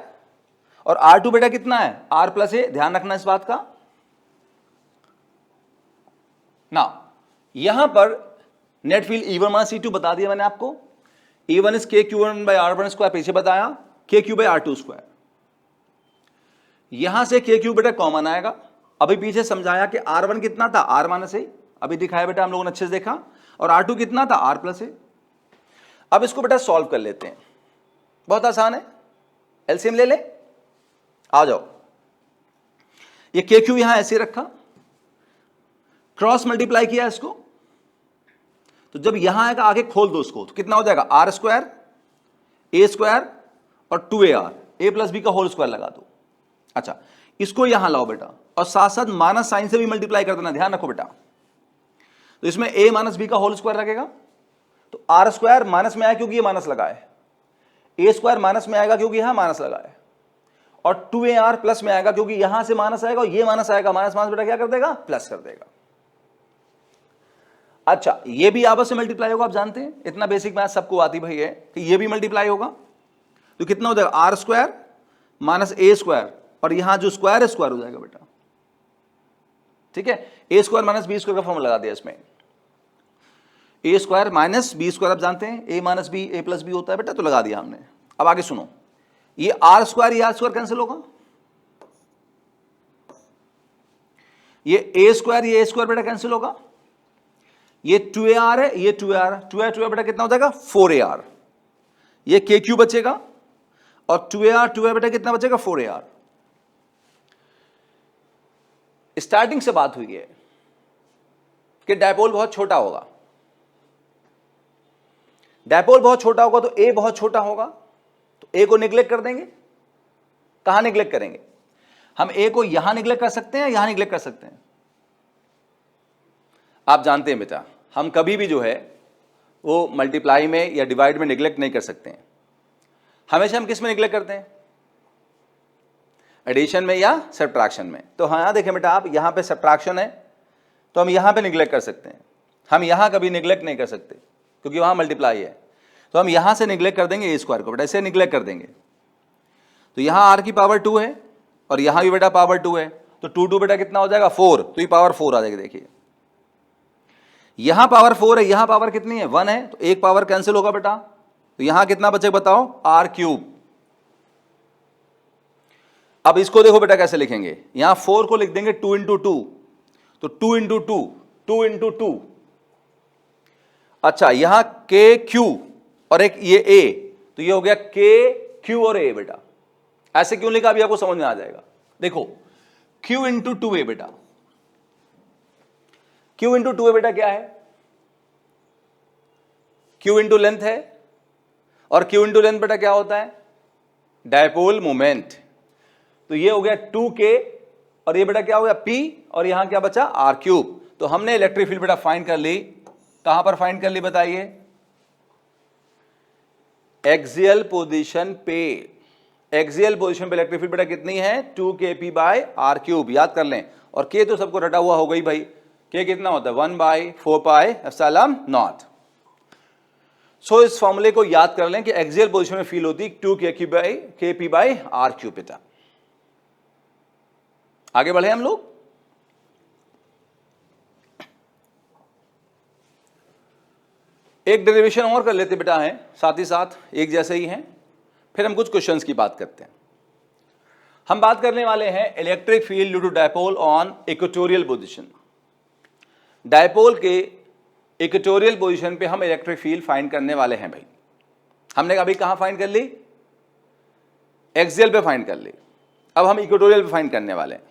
और R2 बेटा कितना है? R plus A। ध्यान रखना इस बात का ना। यहां पर net field E1 minus E2 बता दिया मैंने आपको। E1 इज KQ1/R1², पीछे बताया KQ/R2²। यहां से KQ बेटा कॉमन आएगा। अभी पीछे समझाया कि R1 कितना था? R minus A। अभी दिखाया बेटा, हम लोगों ने अच्छे से देखा। और R2 कितना था? R plus A। अब इसको बेटा सॉल्व कर लेते हैं, बहुत आसान है। एलसीएम ले ले, आ जाओ। ये KQ यहां ऐसे रखा, क्रॉस मल्टीप्लाई किया इसको, तो जब यहां आएगा आगे खोल दो उसको, तो कितना हो जाएगा? R² A² और 2AR, A प्लस B का होल स्क्वायर लगा दो। अच्छा, इसको यहां लाओ बेटा, और साथ साथ माइनस साइन से भी मल्टीप्लाई कर देना, ध्यान रखो बेटा। तो इसमें A माइनस B का होल स्क्वायर लगेगा, तो R² माइनस में आया क्योंकि ये माइनस लगा है, A² माइनस में आएगा क्योंकि यहां माइनस लगा है, और 2AR प्लस में आएगा क्योंकि यहां से माइनस आएगा और ये माइनस आएगा। माइनस माइनस बेटा क्या कर देगा? प्लस कर देगा। अच्छा, ये भी आपस में मल्टीप्लाई होगा, आप जानते हैं, इतना बेसिक मैथ सबको आती भाई है कि ये भी मल्टीप्लाई होगा। तो कितना हो जाएगा? R² माइनस A², और यहां जो स्क्वायर है स्क्वायर हो जाएगा बेटा। ठीक है, A² माइनस B² का फॉर्मूला लगा दिया इसमें। A² माइनस B², आप जानते हैं A minus B A plus B होता है बेटा, तो लगा दिया हमने। अब आगे सुनो, ये R² ये R² कैंसिल होगा, ये A² ये A² बेटा कैंसिल होगा, ये 2AR है, ये 2AR बेटा कितना हो जाएगा? 4AR। ये KQ बचेगा, और 2AR बेटा कितना बचेगा? 4AR। स्टार्टिंग से बात हुई है कि डायपोल बहुत छोटा होगा। डायपोल बहुत छोटा होगा तो A बहुत छोटा होगा, तो A को निग्लेक्ट कर देंगे। कहां निग्लेक्ट करेंगे? हम A को यहां निग्लेक्ट कर सकते हैं, यहां निग्लेक्ट कर सकते हैं। आप जानते हैं बेटा, हम कभी भी जो है वो मल्टीप्लाई में या डिवाइड में निग्लेक्ट नहीं कर सकते हैं। हमेशा हम किस में निग्लेक्ट करते हैं? एडिशन में या सब्ट्रैक्शन में। तो हाँ, यहां देखें बेटा, आप यहां पे सब्ट्रैक्शन है तो हम यहां पे निग्लेक्ट कर सकते हैं, हम यहां कभी निग्लेक्ट नहीं कर सकते क्योंकि वहां मल्टीप्लाई है। तो हम यहां से निग्लेक्ट कर देंगे A² को बेटा, ऐसे निग्लेक्ट कर देंगे। तो यहां R की पावर 2 है, और यहां भी बेटा पावर 2 है, तो 2 बेटा कितना हो जाएगा? 4। तो ये पावर 4 आ जाएगी। देखिए, यहां पावर 4 है, यहां पावर कितनी है? 1 है, तो एक पावर कैंसिल होगा बेटा, तो यहां कितना बचेगा बताओ? R³। अब इसको देखो बेटा कैसे लिखेंगे, यहां 4 को लिख देंगे 2 × 2, तो 2 × 2 2 × 2। अच्छा, यहां KQ और एक ये A, तो ये हो गया KQ और A बेटा। ऐसे क्यों लिखा अभी आपको समझ में आ जाएगा। देखो, Q × 2A बेटा, Q × 2A बेटा क्या है? Q × लेंथ है, और Q × लेंथ बेटा क्या होता है? Dipole moment. तो ये हो गया 2K, और ये बेटा क्या हो गया? P, और यहां क्या बचा? R³। तो हमने इलेक्ट्रिक फील्ड बेटा फाइंड कर ली। कहां पर फाइंड कर ली बताइए? एक्सियल पोजीशन पे। एक्सियल पोजीशन पे इलेक्ट्रिक फील्ड बेटा कितनी है? 2kP/R³। याद कर लें, और K तो सबको रटा हुआ हो गई भाई, K कितना होता है 1/4πε0। सो इस फॉर्मूले को याद कर लें कि एक्सियल पोजीशन में फील होती 2kp/r³ बेटा। आगे बढ़े हम लोग। एक डेरिवेशन और कर लेते बेटा हैं, साथ ही साथ एक जैसे ही हैं, फिर हम कुछ क्वेश्चंस की बात करते हैं। हम बात करने वाले हैं electric field due to dipole on equatorial position. Dipole के इक्वेटोरियल पोजीशन पे हम इलेक्ट्रिक फील्ड फाइंड करने वाले हैं भाई। हमने अभी कहां फाइंड कर ली? एक्सियल पे फाइंड कर ली। अब हम इक्वेटोरियल पे फाइंड करने वाले हैं।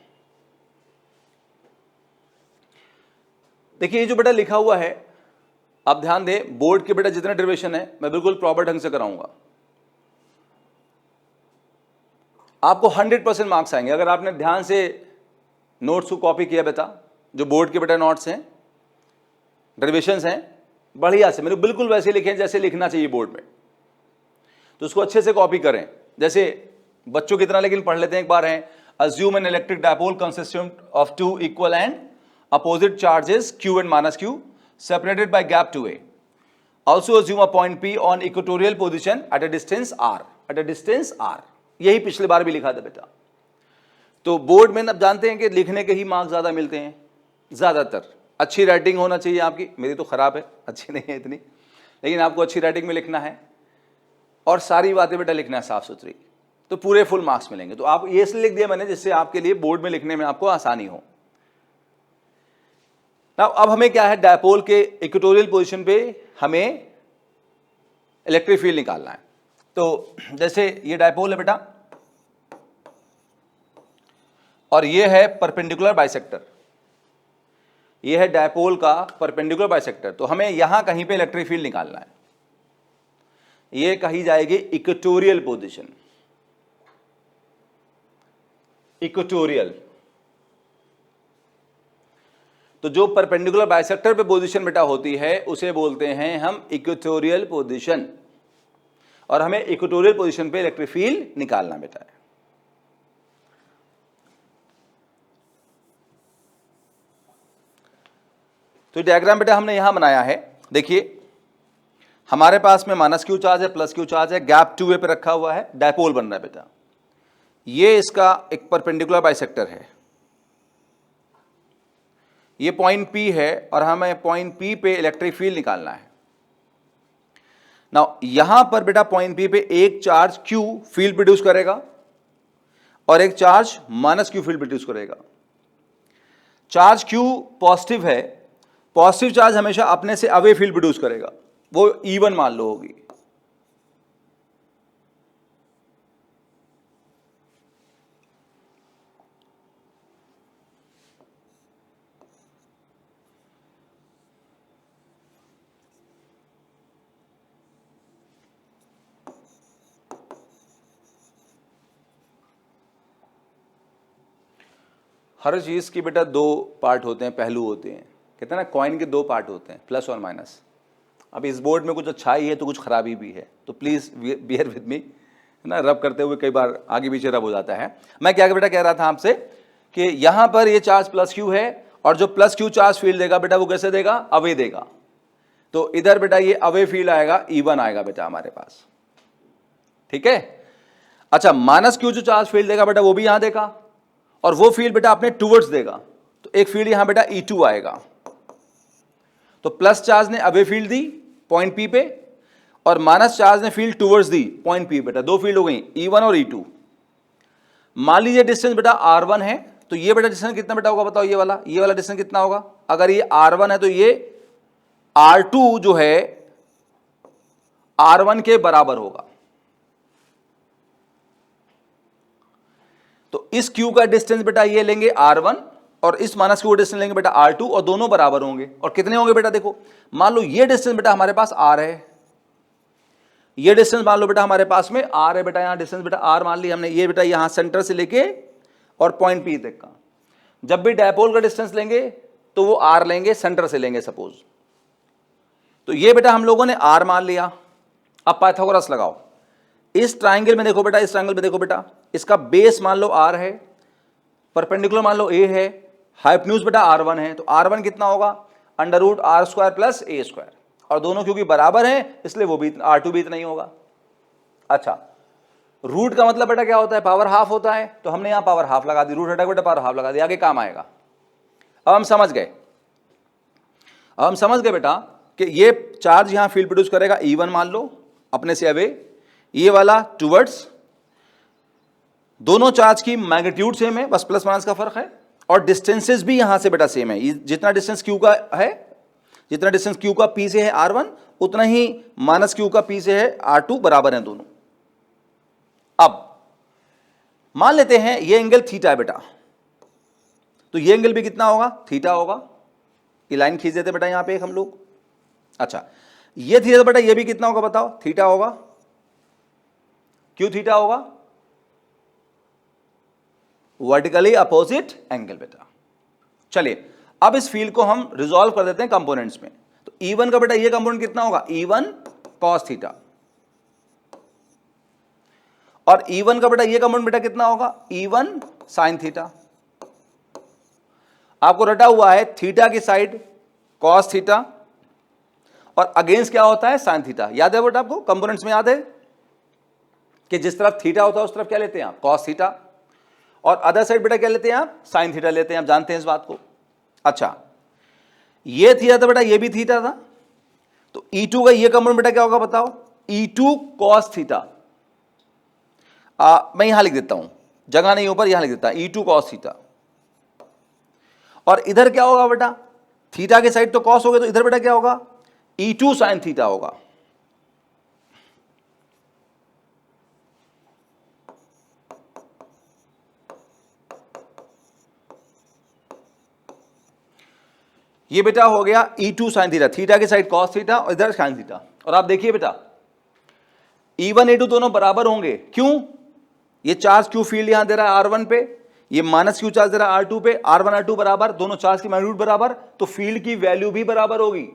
देखिए ये जो बेटा लिखा हुआ है, आप ध्यान दें, बोर्ड के बेटा जितने डेरिवेशन है मैं बिल्कुल प्रॉपर ढंग से कराऊंगा। आपको 100% मार्क्स आएंगे अगर आपने ध्यान से नोट्स को कॉपी किया बेटा। जो बोर्ड के बेटा नोट्स हैं, डेरिवेशंस हैं, बढ़िया से मैंने बिल्कुल वैसे लिखे हैं जैसे लिखना चाहिए बोर्ड में, तो उसको अच्छे से कॉपी करें। जैसे बच्चों की तरह लेकिन पढ़ लेते हैं एक बार। हैं assume an electric dipole consisting of 2 equal and opposite charges q and -q separated by gap 2a. Also assume a point P on equatorial position at a distance r. At a distance r. यही पिछले बार भी लिखा था बेटा। तो बोर्ड में अब जानते हैं कि लिखने के ही मार्क्स ज्यादा मिलते हैं, ज्यादातर। अच्छी राइटिंग होना चाहिए आपकी, मेरी तो खराब है, अच्छी नहीं है इतनी, लेकिन आपको अच्छी राइटिंग में लिखना है और सारी बातें बेटा लिखना है साफ सुथरी, तो पूरे फुल मार्क्स मिलेंगे। तो आप ये इसलिए लिख दिया मैंने जिससे आपके लिए बोर्ड में लिखने में आपको आसानी हो। अब हमें क्या है, डायपोल के इक्वेटोरियल पोजीशन पे हमें इलेक्ट्रिक फील्ड निकालना है। तो जैसे ये डायपोल है बेटा और ये है परपेंडिकुलर बाइसेक्टर, ये है डायपोल का परपेंडिकुलर बाइसेक्टर। तो हमें यहां कहीं पे इलेक्ट्रिक फील्ड निकालना है। ये कही जाएगी इक्वेटोरियल पोजीशन, इक्वेटोरियल। तो जो परपेंडिकुलर बाइसेक्टर पे पोजीशन बेटा होती है उसे बोलते हैं हम इक्वेटोरियल पोजीशन, और हमें इक्वेटोरियल पोजीशन पे इलेक्ट्रिक फील्ड निकालना बेटा है। तो डायग्राम बेटा हमने यहां बनाया है। देखिए हमारे पास में -q चार्ज है, +q चार्ज है, गैप 2a पे रखा हुआ है, डायपोल बन रहा है बेटा। ये इसका एक परपेंडिकुलर बाइसेक्टर है, ये पॉइंट P है और हमें पॉइंट P पे इलेक्ट्रिक फील्ड निकालना है। नाउ यहां पर बेटा पॉइंट P पे एक चार्ज Q फील्ड प्रोड्यूस करेगा और एक चार्ज -q फील्ड प्रोड्यूस करेगा। चार्ज Q पॉजिटिव है, पॉजिटिव चार्ज हमेशा अपने से अवे फील्ड प्रोड्यूस करेगा, वो E1 मान लो होगी। हर चीज की बेटा दो पार्ट होते हैं, पहलू होते हैं। कहते हैं ना कॉइन के दो पार्ट होते हैं, प्लस और माइनस। अब इस बोर्ड में कुछ अच्छाई है तो कुछ खराबी भी है, तो प्लीज बियर विद मी, है ना। रब करते हुए कई बार आगे पीछे रब हो जाता है। मैं क्या बेटा कह रहा था आपसे कि यहां पर ये चार्ज +q है और जो +q चार्ज फील्ड देगा बेटा वो कैसे देगा, अवे देगा। तो इधर बेटा ये अवे फील्ड आएगा, E1 आएगा बेटा हमारे पास, ठीक है। अच्छा -q जो चार्ज फील्ड देगा बेटा वो भी यहां देगा और वो फील्ड बेटा अपने टूवर्ड्स देगा, तो एक फील्ड यहां बेटा E2 आएगा। तो प्लस चार्ज ने away field the point P पे और माइनस चार्ज ने field towards the point P बेटा, दो फील्ड हो गई E1 और E2। मान लीजिए डिस्टेंस बेटा R1 है, तो ये बेटा डिस्टेंस कितना बेटा होगा बताओ, ये वाला डिस्टेंस कितना होगा। अगर ये R1 है तो ये R2 जो है R1 के बराबर होगा। तो इस Q का डिस्टेंस बेटा ये लेंगे R1 और इस माइनस Q का डिस्टेंस लेंगे बेटा R2 और दोनों बराबर होंगे। और कितने होंगे बेटा, देखो मान लो ये डिस्टेंस बेटा हमारे पास R है, ये डिस्टेंस मान लो बेटा हमारे पास में R है बेटा, यहां डिस्टेंस बेटा R मान लिया हमने, ये बेटा यहां सेंटर से लेके और पॉइंट P तक का। जब भी डायपोल का डिस्टेंस लेंगे तो वो R लेंगे, सेंटर से लेंगे सपोज। तो ये बेटा हम लोगों ने R मान लिया। अब पाइथागोरस लगाओ। इस ट्राइंगल में देखो बेटा, इस ट्राइंगल में देखो बेटा, इसका बेस मान लो R है, परपेंडिकुलर मान लो A है, हाइपोटेन्यूज बेटा R1 है, तो R1 कितना होगा under root R square plus A square, और दोनों क्योंकि बराबर हैं इसलिए वो भी R2 भी इतना ही होगा। अच्छा, रूट का मतलब बेटा क्या होता है, पावर हाफ होता है, तो हमने यहां पावर हाफ लगा दी, रूट हटा बेटा पावर हाफ लगा दी, आगे काम आएगा। अब हम समझ गए बेटा कि ये चार्ज यहां फील्ड प्रोड्यूस करेगा E1 मान लो अपने से अवे, ये वाला टुवर्ड्स, दोनों चार्ज की मैग्नीट्यूड सेम है, बस प्लस माइनस का फर्क है, और डिस्टेंसेस भी यहां से बेटा सेम है। जितना डिस्टेंस Q का है, जितना डिस्टेंस Q का P से है R1, उतना ही माइनस Q का P से है R2, बराबर है दोनों। अब मान लेते हैं ये एंगल थीटा है बेटा, तो ये एंगल भी कितना होगा, थीटा होगा। ये लाइन खींच देते बेटा यहां पे एक हम लोग। अच्छा, ये थीटा बेटा ये भी कितना होगा बताओ, थीटा होगा। क्यों थीटा होगा, वर्टिकली अपोजिट एंगल बेटा। चलिए अब इस फील्ड को हम रिजॉल्व कर देते हैं कंपोनेंट्स में। तो E1 का बेटा ये कंपोनेंट कितना होगा, E1 cos थीटा, और E1 का बेटा ये कंपोनेंट बेटा कितना होगा, E1 sin थीटा। आपको रटा हुआ है थीटा की साइड cos थीटा और अगेंस्ट क्या होता है, sin थीटा। याद है बेटा आपको, कंपोनेंट्स में याद है कि जिस तरफ थीटा होता है उस तरफ क्या लेते हैं आप, cos थीटा, और अदर साइड बेटा क्या लेते हैं आप, sin थीटा लेते हैं। आप जानते हैं इस बात को। अच्छा, ये थीटा था बेटा, ये भी थीटा था, तो E2 का ये कंपोनेंट बेटा क्या होगा बताओ, E2 cos थीटा। मैं यहां लिख देता हूं, जगह नहीं ऊपर, यहां लिख देता हूं E2 cos थीटा। और इधर क्या होगा बेटा, थीटा के साइड तो cos हो गए, तो इधर बेटा क्या होगा, E2 sin थीटा होगा। ये बेटा हो गया E2 sin थीटा, थीटा की साइड cos थीटा और इधर sin थीटा। और आप देखिए बेटा E1 E2 दोनों बराबर होंगे, क्यों, ये चार्ज Q फील्ड यहां दे रहा है R1 पे, ये माइनस Q चार्ज दे रहा है R2 पे, R1 R2 बराबर, दोनों चार्ज की मैग्नीट्यूड बराबर, तो फील्ड की वैल्यू भी बराबर होगी।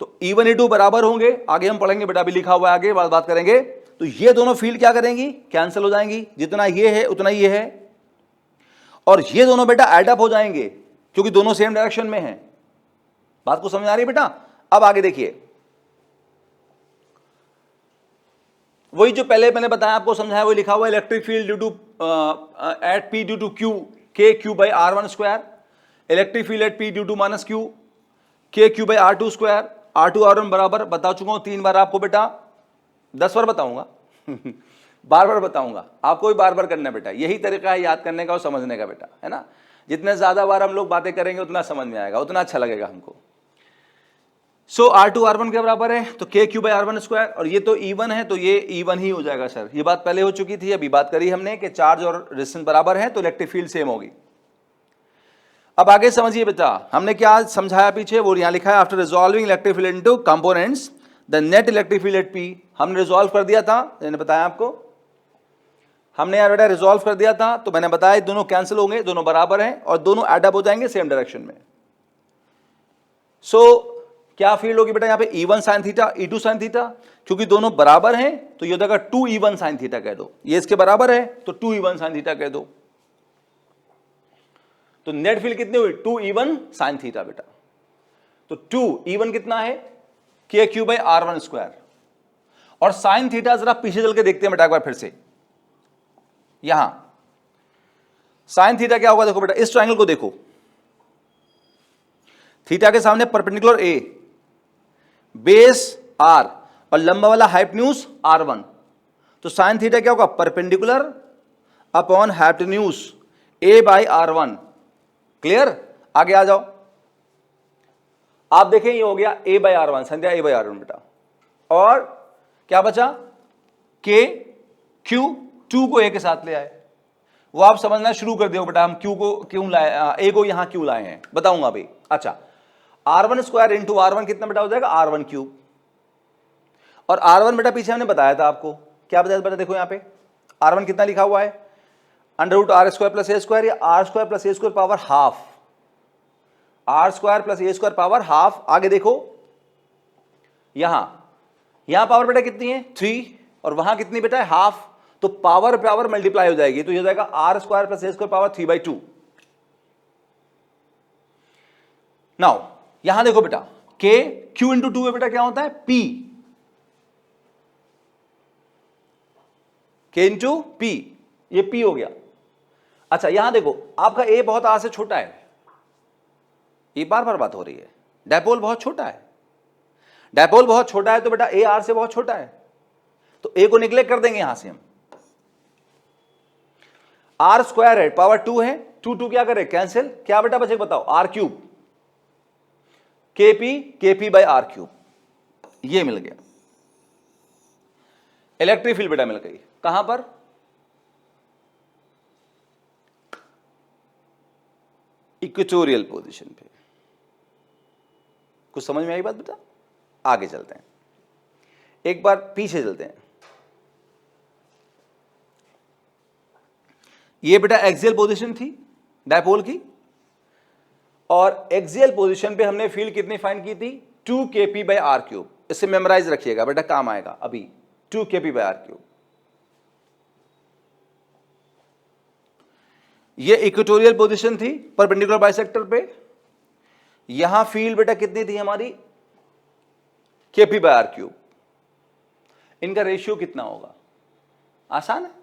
तो E1 E2 बराबर होंगे, आगे हम पढ़ेंगे बेटा, अभी लिखा हुआ है आगे बात करेंगे। तो ये दोनों फील्ड क्या करेंगी, कैंसिल हो जाएंगी, जितना ये है उतना ये है, और ये दोनों बेटा एड अप हो जाएंगे क्योंकि दोनों सेम डायरेक्शन में हैं। बात को समझ आ रही है बेटा। अब आगे देखिए, वही जो पहले मैंने बताया आपको समझाया, वही लिखा हुआ है, electric field due to at P due to Q K Q by R1 square, electric field at P due to minus Q K Q by R2 square, R2 R1 बराबर, बता चुका हूं 3 बार आपको बेटा, 10 बार बताऊंगा बार बार बताऊंगा आपको, भी बार बार करना बेटा, यही तरीका है याद करने का और समझने का बेटा, है ना। जितने ज्यादा बार हम लोग बातें करेंगे उतना समझ में आएगा, उतना अच्छा लगेगा हमको। सो R2 R1 के बराबर है, तो K Q by R1 square, और ये तो E1 है, तो ये E1 ही हो जाएगा सर। ये बात पहले हो चुकी थी, अभी बात करी हमने कि चार्ज और रेजिस्टेंस बराबर है तो इलेक्ट्रिक फील्ड सेम होगी। अब आगे समझिए बेटा, हमने क्या समझाया पीछे, वो यहां लिखा है, after resolving electric field into components the net electric field at P, हमने रिजॉल्व कर दिया था, मैंने बताया आपको, हमने यार बेटा रिजॉल्व कर दिया था, तो मैंने बताया दोनों कैंसिल होंगे, दोनों बराबर हैं और दोनों एड अप हो जाएंगे सेम डायरेक्शन में। सो क्या फील्ड होगी बेटा यहां पे, E1 sin theta E2 sin theta, क्योंकि दोनों बराबर हैं तो ये होगा 2E1 sin थीटा कह दो, ये इसके बराबर है तो 2E1 sin थीटा कह दो। तो नेट फील्ड कितनी हुई, 2E1 sin थीटा बेटा। तो 2E1 कितना है, K Q by R1 square, और sin थीटा जरा पीछे चल के देखते हैं बेटा एक बार फिर से। यहां sin थीटा क्या होगा, देखो बेटा इस ट्रायंगल को देखो, थीटा के सामने परपेंडिकुलर A, बेस R और लंबा वाला हाइपोटेन्यूज R1, तो sin थीटा क्या होगा, perpendicular upon hypotenuse A by R1। Clear, आगे आ जाओ, आप देखें ये हो गया A by R1, Sandhya A by R1 बेटा, और क्या बचा, K Q, 2 को A के साथ ले आए, वो आप समझना शुरू कर दियो बेटा, हम Q को क्यों लाए, A को यहां क्यों लाए हैं बताऊंगा अभी। अच्छा, R1 स्क्वायर इंटू R1 कितना बेटा हो जाएगा, R1 क्यूब, और R1 बेटा पीछे हमने बताया था आपको, क्या बताया बेटा, देखो यहां पे R1 कितना लिखा हुआ है, under root R square plus A square, या R square plus A square power half, R square plus A square power half. आगे देखो यहां पावर बेटा कितनी है, 3, और वहां कितनी बेटा है, हाफ, तो पावर पावर मल्टीप्लाई हो जाएगी, तो ये हो जाएगा R square plus A square power 3/2। Now यहां देखो बेटा, K Q इंटू 2 है बेटा, क्या होता है P, K इंटू P, ये P हो गया। अच्छा यहां देखो, आपका A बहुत R से छोटा है, ये बार बार बात हो रही है, डायपोल बहुत छोटा है, डायपोल बहुत छोटा है तो बेटा A R से बहुत छोटा है, तो A को निग्लेक्ट कर देंगे यहां से हम। R स्क्वायर है, पावर 2 है, 2 क्या करे कैंसिल, क्या बेटा बचेगा बताओ, R cube, KP by R cube, ये मिल गया। इलेक्ट्रिक फील्ड बेटा मिल गई, कहां पर, इक्वेटोरियल पोजीशन पे। कुछ समझ में आई बात बेटा? आगे चलते हैं, एक बार पीछे चलते हैं। ये बेटा एक्सियल पोजीशन थी डायपोल की, और एक्सियल पोजीशन पे हमने फील्ड कितनी फाइंड की थी, 2 kp बाई आर क्यूब। इसे मेमोराइज रखिएगा बेटा, काम आएगा अभी, 2 kp बाई आर क्यूब। ये इक्वेटोरियल पोजीशन थी परपेंडिकुलर बाइसेक्टर पे, यहां फील्ड बेटा कितनी थी हमारी, kp बाई आर क्यूब। इनका रेशियो कितना होगा, आसान है,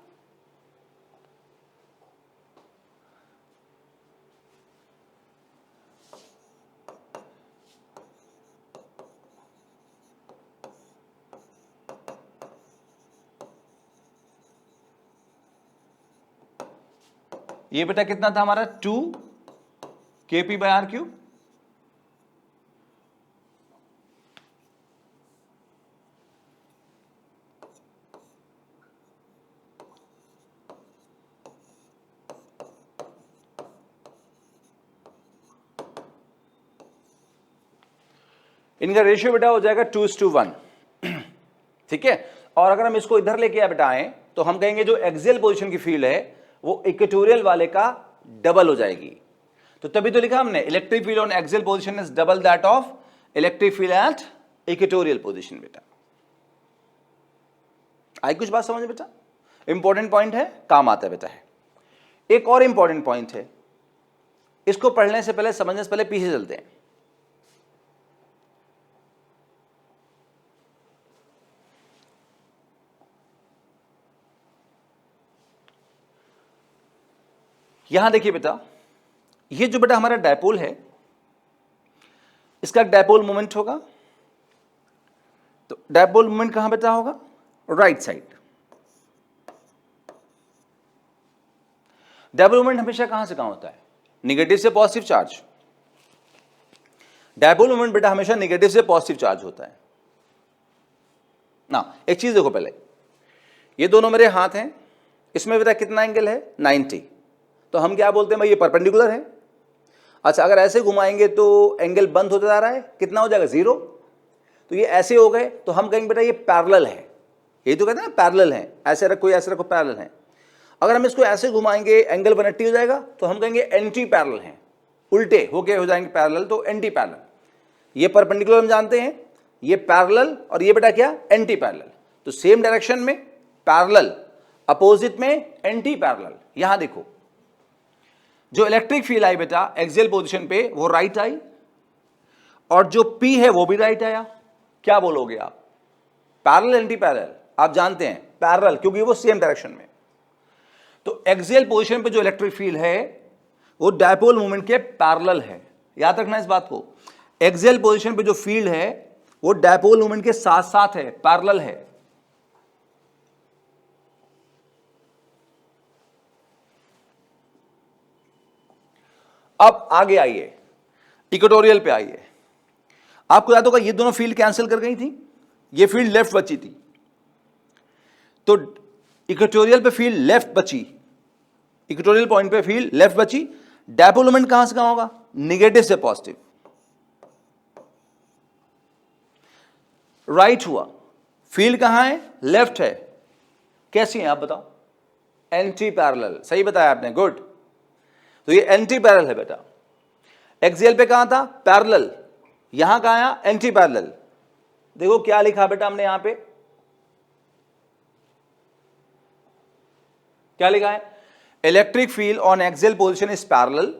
ये बेटा कितना था हमारा, 2 kp बाई आर क्यूब, इनका रेशियो बेटा हो जाएगा 2:1, ठीक है। और अगर हम इसको इधर लेके बेटा आए तो हम कहेंगे जो एक्सियल पोजीशन की फील्ड है वो इक्वेटोरियल वाले का डबल हो जाएगी। तो तभी तो लिखा हमने, electric field on axial position is double that of electric field at equatorial position. बेटा आई कुछ बात समझ बेटा, इंपॉर्टेंट पॉइंट है, काम आता है बेटा है। एक और इंपॉर्टेंट पॉइंट है, इसको पढ़ने से पहले, समझने से पहले पीछे चलते हैं। यहां देखिए बेटा, ये जो बेटा हमारा डायपोल है, इसका डायपोल मोमेंट होगा, तो डायपोल मोमेंट कहां बेटा होगा, राइट साइड। डायपोल मोमेंट हमेशा कहां से कहां होता है, निगेटिव से पॉजिटिव चार्ज। डायपोल मोमेंट बेटा हमेशा निगेटिव से पॉजिटिव चार्ज होता है ना। एक चीज देखो पहले, ये दोनों मेरे हाथ हैं, इसमें बेटा कितना एंगल है, 90, तो हम क्या बोलते हैं भाई, ये परपेंडिकुलर है। अच्छा अगर ऐसे घुमाएंगे तो एंगल बंद होता जा रहा है, कितना हो जाएगा, 0। तो ये ऐसे हो गए तो हम कहेंगे बेटा ये पैरेलल है, ये तो कहते हैं ना पैरेलल है, ऐसे रखो ऐसे रखो पैरेलल है। अगर हम इसको ऐसे घुमाएंगे एंगल 180 हो जाएगा, तो हम कहेंगे एंटी पैरेलल है, उल्टे होके हो जाएंगे पैरेलल, तो एंटी पैरेलल। ये परपेंडिकुलर हम जानते हैं, ये पैरेलल, और ये बेटा क्या, एंटी पैरेलल। तो सेम डायरेक्शन में पैरेलल, अपोजिट में एंटी पैरेलल। यहां देखो जो इलेक्ट्रिक फील्ड आई बेटा एक्सियल पोजीशन पे वो राइट आई, और जो P है वो भी राइट आया। क्या बोलोगे आप, पैरेलल एंटी पैरेलल? आप जानते हैं पैरेलल, क्योंकि वो सेम डायरेक्शन में। तो एक्सियल पोजीशन पे जो इलेक्ट्रिक फील्ड है वो डायपोल मोमेंट के पैरेलल है, याद रखना इस बात को। एक्सियल पोजीशन पे जो फील्ड है वो डायपोल मोमेंट के साथ साथ है, पैरेलल है। अब आगे आइए, इक्वेटोरियल पे आइए। आपको याद होगा ये दोनों फील्ड कैंसिल कर गई थी, ये फील्ड लेफ्ट बची थी, तो इक्वेटोरियल पे फील्ड लेफ्ट बची, इक्वेटोरियल पॉइंट पे फील्ड लेफ्ट बची। डायपोल मोमेंट कहां से कहां होगा, निगेटिव से पॉजिटिव, राइट हुआ। फील्ड कहां है, लेफ्ट है। कैसी है आप बताओ, एंटी पैरेलल, सही बताया आपने, गुड। तो ये एंटी पैरेलल है बेटा। एक्सियल पे कहां था, पैरेलल, यहां कहां आया, एंटी पैरेलल। देखो क्या लिखा बेटा हमने यहां पे, क्या लिखा है, electric field on axial position is parallel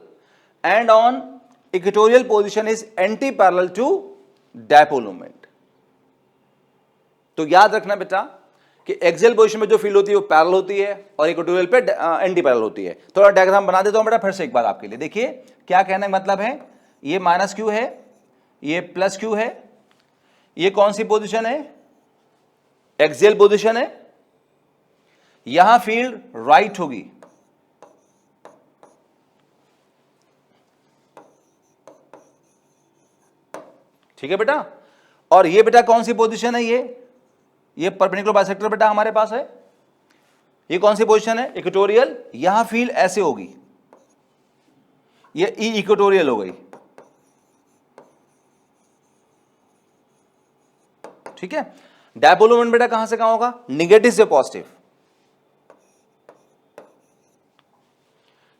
and on equatorial position is anti parallel to dipole moment. तो याद रखना बेटा कि एक्सियल पोजीशन में जो फील्ड होती है वो पैरेलल होती है और इक्वेटोरियल पे एंटी पैरेलल होती है। थोड़ा डायग्राम बना देता हूं बेटा फिर से एक बार आपके लिए। देखिए क्या कहने का मतलब है, ये माइनस क्यू है, ये प्लस क्यू है, ये कौन सी पोजीशन है, एक्सियल पोजीशन है। यहां फील्ड राइट होगी, ठीक है बेटा। और ये बेटा कौन सी पोजीशन है, ये परपेंडिकुलर बाइसेक्टर बेटा हमारे पास है। ये कौन सी पोजीशन है, इक्वेटोरियल। यहां फील्ड ऐसे होगी, ये ई इक्वेटोरियल हो गई, ठीक है। डायपोल मोमेंट बेटा कहां से कहां होगा, निगेटिव से पॉजिटिव।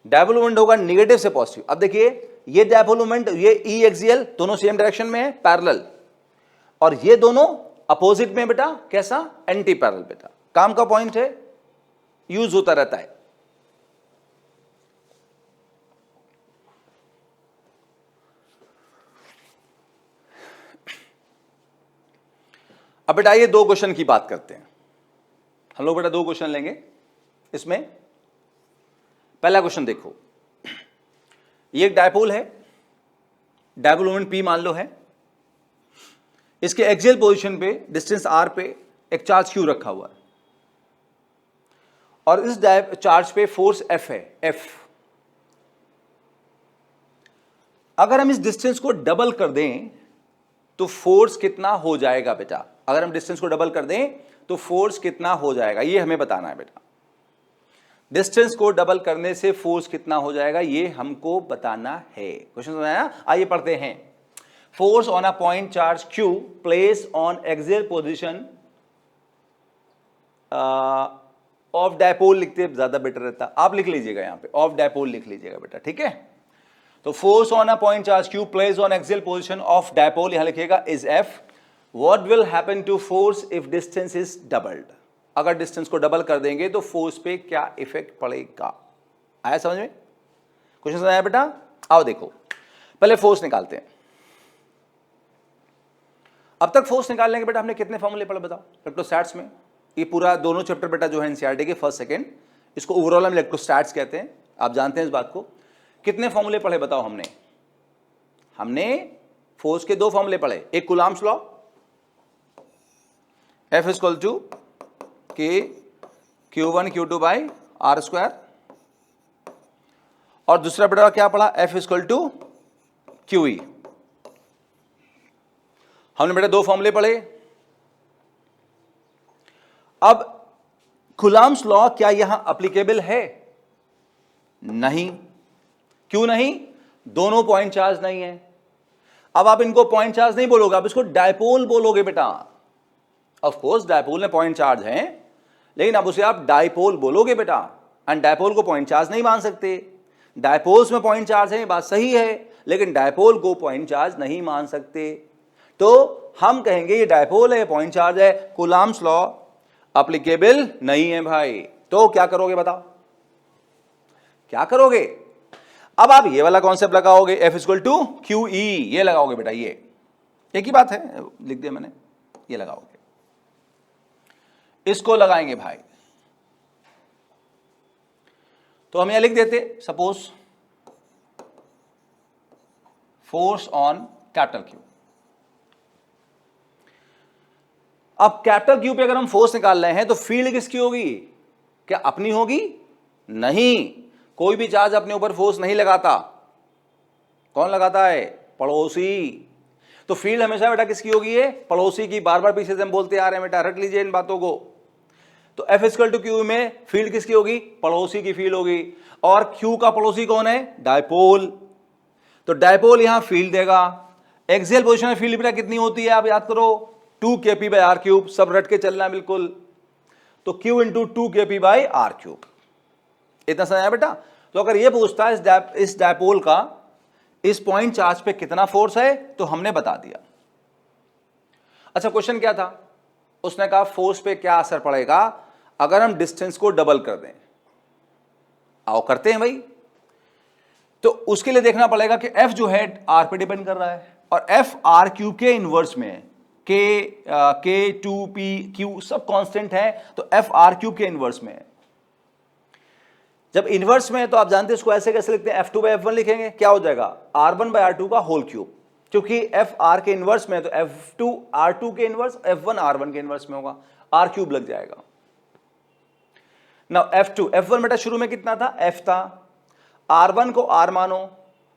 डायपोल मोमेंट होगा निगेटिव से पॉजिटिव। अब देखिए ये डायपोल मोमेंट, ये ई एक्सियल दोनों सेम डायरेक्शन में है, पैरेलल, और ये दोनों अपोजिट में बेटा कैसा, एंटी पैरेलल बेटा। काम का पॉइंट है, यूज होता रहता है। अब बेटा ये दो क्वेश्चन की बात करते हैं हम लोग। बेटा दो क्वेश्चन लेंगे इसमें। पहला क्वेश्चन देखो, ये एक डायपोल है, डायपोल मोमेंट P मान लो है। इसके एक्सियल पोजीशन पे डिस्टेंस r पे एक चार्ज Q रखा हुआ है और इस चार्ज पे फोर्स F है, F। अगर हम इस डिस्टेंस को डबल कर दें तो फोर्स कितना हो जाएगा बेटा, अगर हम डिस्टेंस को डबल कर दें तो फोर्स कितना हो जाएगा, ये हमें बताना है बेटा। डिस्टेंस को डबल करने से फोर्स कितना हो जाएगा ये हमको बताना है। क्वेश्चन समझ आया, आइए पढ़ते हैं। Force on a point charge Q place on axial position of dipole, लिखते ज्यादा बेटर रहता, आप लिख लीजिएगा यहां पे ऑफ डायपोल लिख लीजिएगा बेटा, ठीक है। तो force on a point charge Q place on axial position of dipole, यहां लिखिएगा is F। What will happen to force if distance is doubled, अगर डिस्टेंस को डबल कर देंगे तो फोर्स पे क्या इफेक्ट पड़ेगा। आया समझ में, क्वेश्चन समझ आया बेटा। आओ देखो पहले फोर्स निकालते हैं। अब तक फोर्स निकालने के बेटा हमने कितने फॉर्मूले पढ़े बताओ इलेक्ट्रोस्टैट्स में। ये पूरा दोनों चैप्टर बेटा जो है एनसीईआरटी के फर्स्ट सेकंड, इसको ओवरऑल हम इलेक्ट्रोस्टैट्स कहते हैं, आप जानते हैं इस बात को। कितने फॉर्मूले पढ़े बताओ हमने फोर्स के दो फॉर्मूले पढ़े, एक Coulomb's law F equal to K Q1 Q2 by R square, और दूसरा बेटा क्या पढ़ा, F इक्वल टू QE। हमने बेटा दो फॉर्मूले पढ़े। अब कूलॉम्स लॉ क्या यहां एप्लीकेबल है, नहीं। क्यों नहीं, दोनों पॉइंट चार्ज नहीं है। अब आप इनको पॉइंट चार्ज नहीं बोलोगे, आप इसको डायपोल बोलोगे बेटा। ऑफ कोर्स डायपोल में पॉइंट चार्ज है, लेकिन अब उसे आप डायपोल बोलोगे बेटा, एंड डायपोल को पॉइंट चार्ज नहीं मान सकते। डायपोल्स में पॉइंट चार्ज है, बात सही है, लेकिन डायपोल को पॉइंट चार्ज नहीं मान सकते। तो हम कहेंगे ये डायपोल है, पॉइंट चार्ज है, कूलॉम्स लॉ एप्लीकेबल नहीं है भाई। तो क्या करोगे बताओ, क्या करोगे। अब आप ये वाला कॉन्सेप्ट लगाओगे, F इक्वल टू QE, ये लगाओगे बेटा, ये एक ही बात है, लिख दिया मैंने, ये लगाओगे, इसको लगाएंगे भाई। तो हम यहां लिख देते suppose force on capital Q। अब कैपिटल Q पे अगर हम फोर्स निकाल रहे हैं तो फील्ड किसकी होगी, क्या अपनी होगी, नहीं। कोई भी चार्ज अपने ऊपर फोर्स नहीं लगाता, कौन लगाता है, पड़ोसी। तो फील्ड हमेशा बेटा किसकी होगी, ये पड़ोसी की। बार बार पीछे से हम बोलते आ रहे हैं बेटा, रट लीजिए इन बातों को। तो F इक्वल टू Q में फील्ड किसकी होगी, पड़ोसी की फील्ड होगी। और Q का पड़ोसी कौन है, डायपोल। तो डायपोल यहां फील्ड देगा। एक्सियल पोजीशन में फील्ड बेटा कितनी होती है, आप याद करो, 2kp/r³, सब रट के चलना है बिल्कुल। तो Q इंटू 2kp/r³, इतना समझ आया बेटा। तो अगर ये पूछता है इस डायपोल का इस पॉइंट चार्ज पे कितना फोर्स है, तो हमने बता दिया। अच्छा क्वेश्चन क्या था, उसने कहा फोर्स पे क्या असर पड़ेगा अगर हम डिस्टेंस को डबल कर दें। आओ करते हैं भाई। तो उसके लिए देखना पड़ेगा कि F जो है R पे डिपेंड कर रहा है और F R Q के इनवर्स में है। K 2 P Q सब कांस्टेंट है, तो F R Q के इनवर्स में है। जब इनवर्स में है तो आप जानते हैं इसको ऐसे कैसे लिखते हैं, F2 by F1 लिखेंगे, क्या हो जाएगा R1 by R2 का होल क्यूब, क्योंकि F R के इनवर्स में है तो F2 R2 के इनवर्स, F1 R1 के इनवर्स में होगा, R क्यूब लग जाएगा। नाउ F1 बेटा शुरू में कितना था, F था, R1 को R मानो,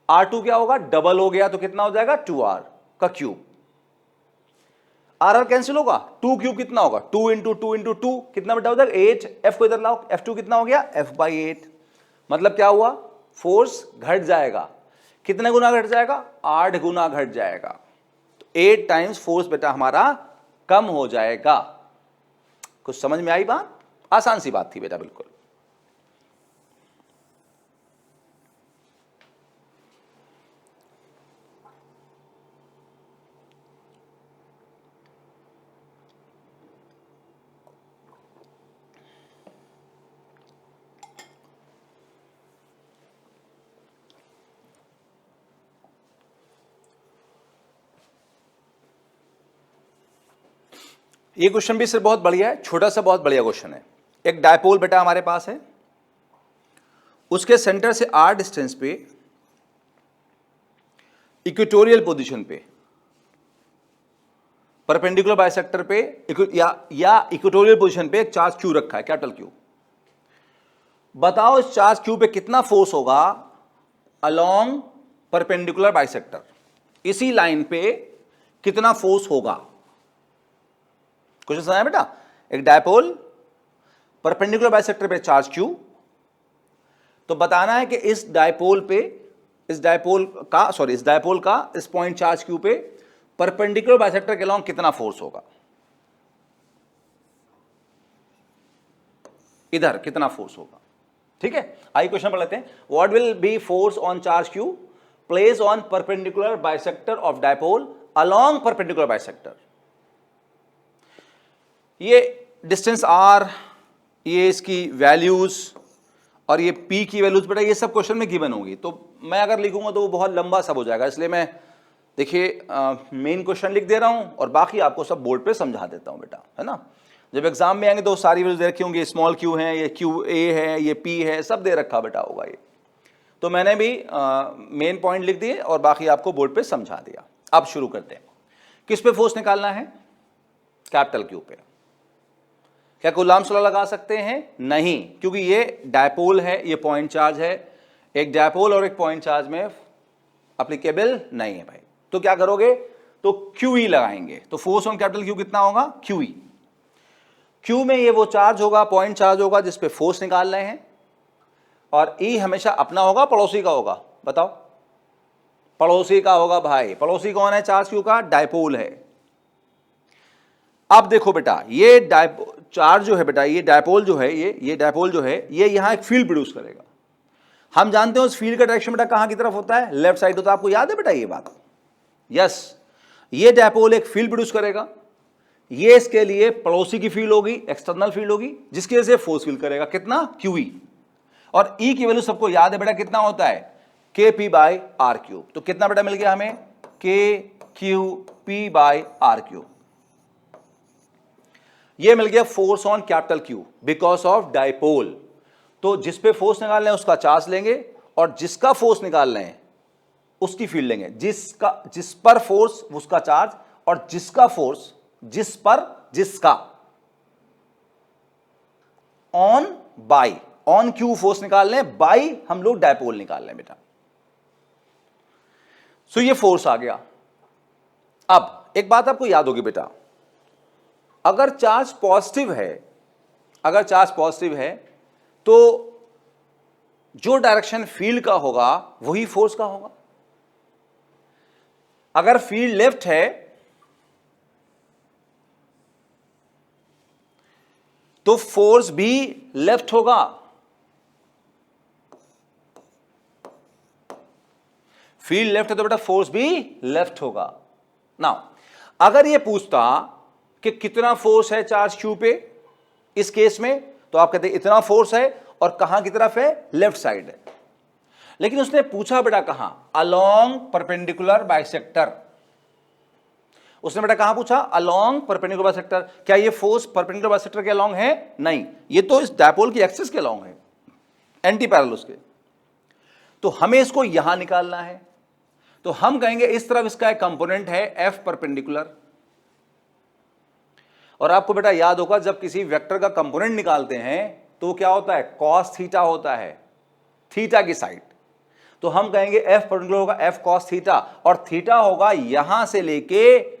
R2 क्या होगा, डबल हो गया तो कितना हो जाएगा 2R का क्यूब, R कैंसिल होगा, 2 क्यूब कितना होगा 2 इंटू 2 इंटू 2 कितना बेटा हो जाएगा 8, F को इधर लाओ, F2 कितना हो गया F by 8, मतलब क्या हुआ, फोर्स घट जाएगा, कितने गुना घट जाएगा 8 गुना घट जाएगा, तो 8 टाइम्स फोर्स बेटा हमारा कम हो जाएगा। कुछ समझ में आई बात, आसान सी बात थी बेटा बिल्कुल। ये क्वेश्चन भी सिर्फ बहुत बढ़िया है, छोटा सा बहुत बढ़िया क्वेश्चन है। एक डायपोल बेटा हमारे पास है, उसके सेंटर से r डिस्टेंस पे इक्वेटोरियल पोजीशन पे परपेंडिकुलर बाइसेक्टर पे या इक्वेटोरियल पोजीशन पे एक चार्ज Q रखा है, कैपिटल Q। बताओ इस चार्ज Q पे कितना फोर्स होगा अलोंग परपेंडिकुलर बाइसेक्टर, इसी लाइन पे कितना फोर्स होगा। क्वेश्चन समझ बेटा, एक डायपोल परपेंडिकुलर बाइसेक्टर पे चार्ज Q, तो बताना है कि इस डायपोल का इस पॉइंट चार्ज Q पे परपेंडिकुलर बाइसेक्टर के अलोंग कितना फोर्स होगा, इधर कितना फोर्स होगा। ठीक है, आइए क्वेश्चन पढ़ लेते हैं। What will be force on charge Q place on perpendicular bisector of dipole along perpendicular bisector. ये डिस्टेंस R, ये इसकी वैल्यूज और ये P की वैल्यूज बेटा ये सब क्वेश्चन में गिवन होगी, तो मैं अगर लिखूंगा तो वो बहुत लंबा सब हो जाएगा, इसलिए मैं देखिए मेन क्वेश्चन लिख दे रहा हूं और बाकी आपको सब बोर्ड पे समझा देता हूं बेटा, है ना। जब एग्जाम में आएंगे तो सारी वैल्यूज दे रखी होंगी, स्मॉल q है, ये QA है, ये P है, सब दे रखा बेटा होगा ये, तो मैंने भी मेन पॉइंट लिख दिए और बाकी आपको बोर्ड पे समझा दिया। अब शुरू करते हैं, किस पे फोर्स निकालना है, कैपिटल Q पे। क्या कूलाम लॉ लगा सकते हैं, नहीं, क्योंकि ये डायपोल है, ये पॉइंट चार्ज है, एक डायपोल और एक पॉइंट चार्ज में एप्लीकेबल नहीं है भाई। तो क्या करोगे, तो QE लगाएंगे, तो फोर्स ऑन कैपिटल Q कितना होगा QE। Q में ये वो चार्ज होगा, पॉइंट चार्ज होगा जिस पे फोर्स निकाल रहे हैं, और E हमेशा अपना होगा पड़ोसी का होगा, बताओ, पड़ोसी का होगा भाई। पड़ोसी कौन है चार्ज Q का, डायपोल है। अब देखो बेटा ये चार्ज जो है बेटा, ये डायपोल जो है, ये डायपोल जो है ये यहां एक फील्ड प्रोड्यूस करेगा। हम जानते हैं उस फील्ड का डायरेक्शन बेटा कहां की तरफ होता है, लेफ्ट साइड होता है, आपको याद है बेटा ये बात। यस, ये डायपोल एक फील्ड प्रोड्यूस करेगा, ये इसके लिए पड़ोसी की फील्ड होगी, एक्सटर्नल फील्ड होगी, जिसकी वजह से फोर्स फील करेगा, कितना QE। और E की वैल्यू सबको याद है बेटा कितना होता है, KP by R क्यूब। तो कितना बेटा मिल गया हमें, KQP by R क्यूब। ये मिल गया force on capital Q because of dipole. तो जिस पे फोर्स निकाल रहे हैं उसका चार्ज लेंगे और जिसका फोर्स निकाल रहे हैं उसकी फील्ड लेंगे, जिस पर फोर्स उसका चार्ज, और जिसका फोर्स जिसका on by, on Q force निकाल रहे हैं, बाई हम लोग डायपोल निकाल रहे हैं बेटा। सो ये फोर्स आ गया। अब एक बात आपको याद होगी बेटा, अगर चार्ज पॉजिटिव है, तो जो डायरेक्शन फील्ड का होगा वही फोर्स का होगा। अगर फील्ड लेफ्ट है तो फोर्स भी लेफ्ट होगा। फील्ड लेफ्ट है तो बेटा फोर्स भी लेफ्ट होगा। नाउ अगर यह पूछता कि कितना फोर्स है चार्ज Q पे इस केस में, तो आप कहते हैं इतना फोर्स है और कहां की तरफ है, लेफ्ट साइड है। लेकिन उसने पूछा बेटा कहां, अलोंग परपेंडिकुलर बाइसेक्टर। उसने बेटा कहां पूछा, अलोंग परपेंडिकुलर बाइसेक्टर। क्या ये फोर्स परपेंडिकुलर बाइसेक्टर के अलोंग है? नहीं, ये तो इस डायपोल की एक्सिस के अलोंग है, एंटी पैरेलल उसके। तो हमें इसको यहां निकालना है, तो हम कहेंगे इस तरफ इसका एक कंपोनेंट है एफ परपेंडिकुलर। और आपको बेटा याद होगा जब किसी वेक्टर का कंपोनेंट निकालते हैं तो क्या होता है, कॉस थीटा होता है, थीटा की साइड। तो हम कहेंगे एफ परपेंडिकुलर होगा एफ कॉस थीटा, और थीटा होगा यहां से लेके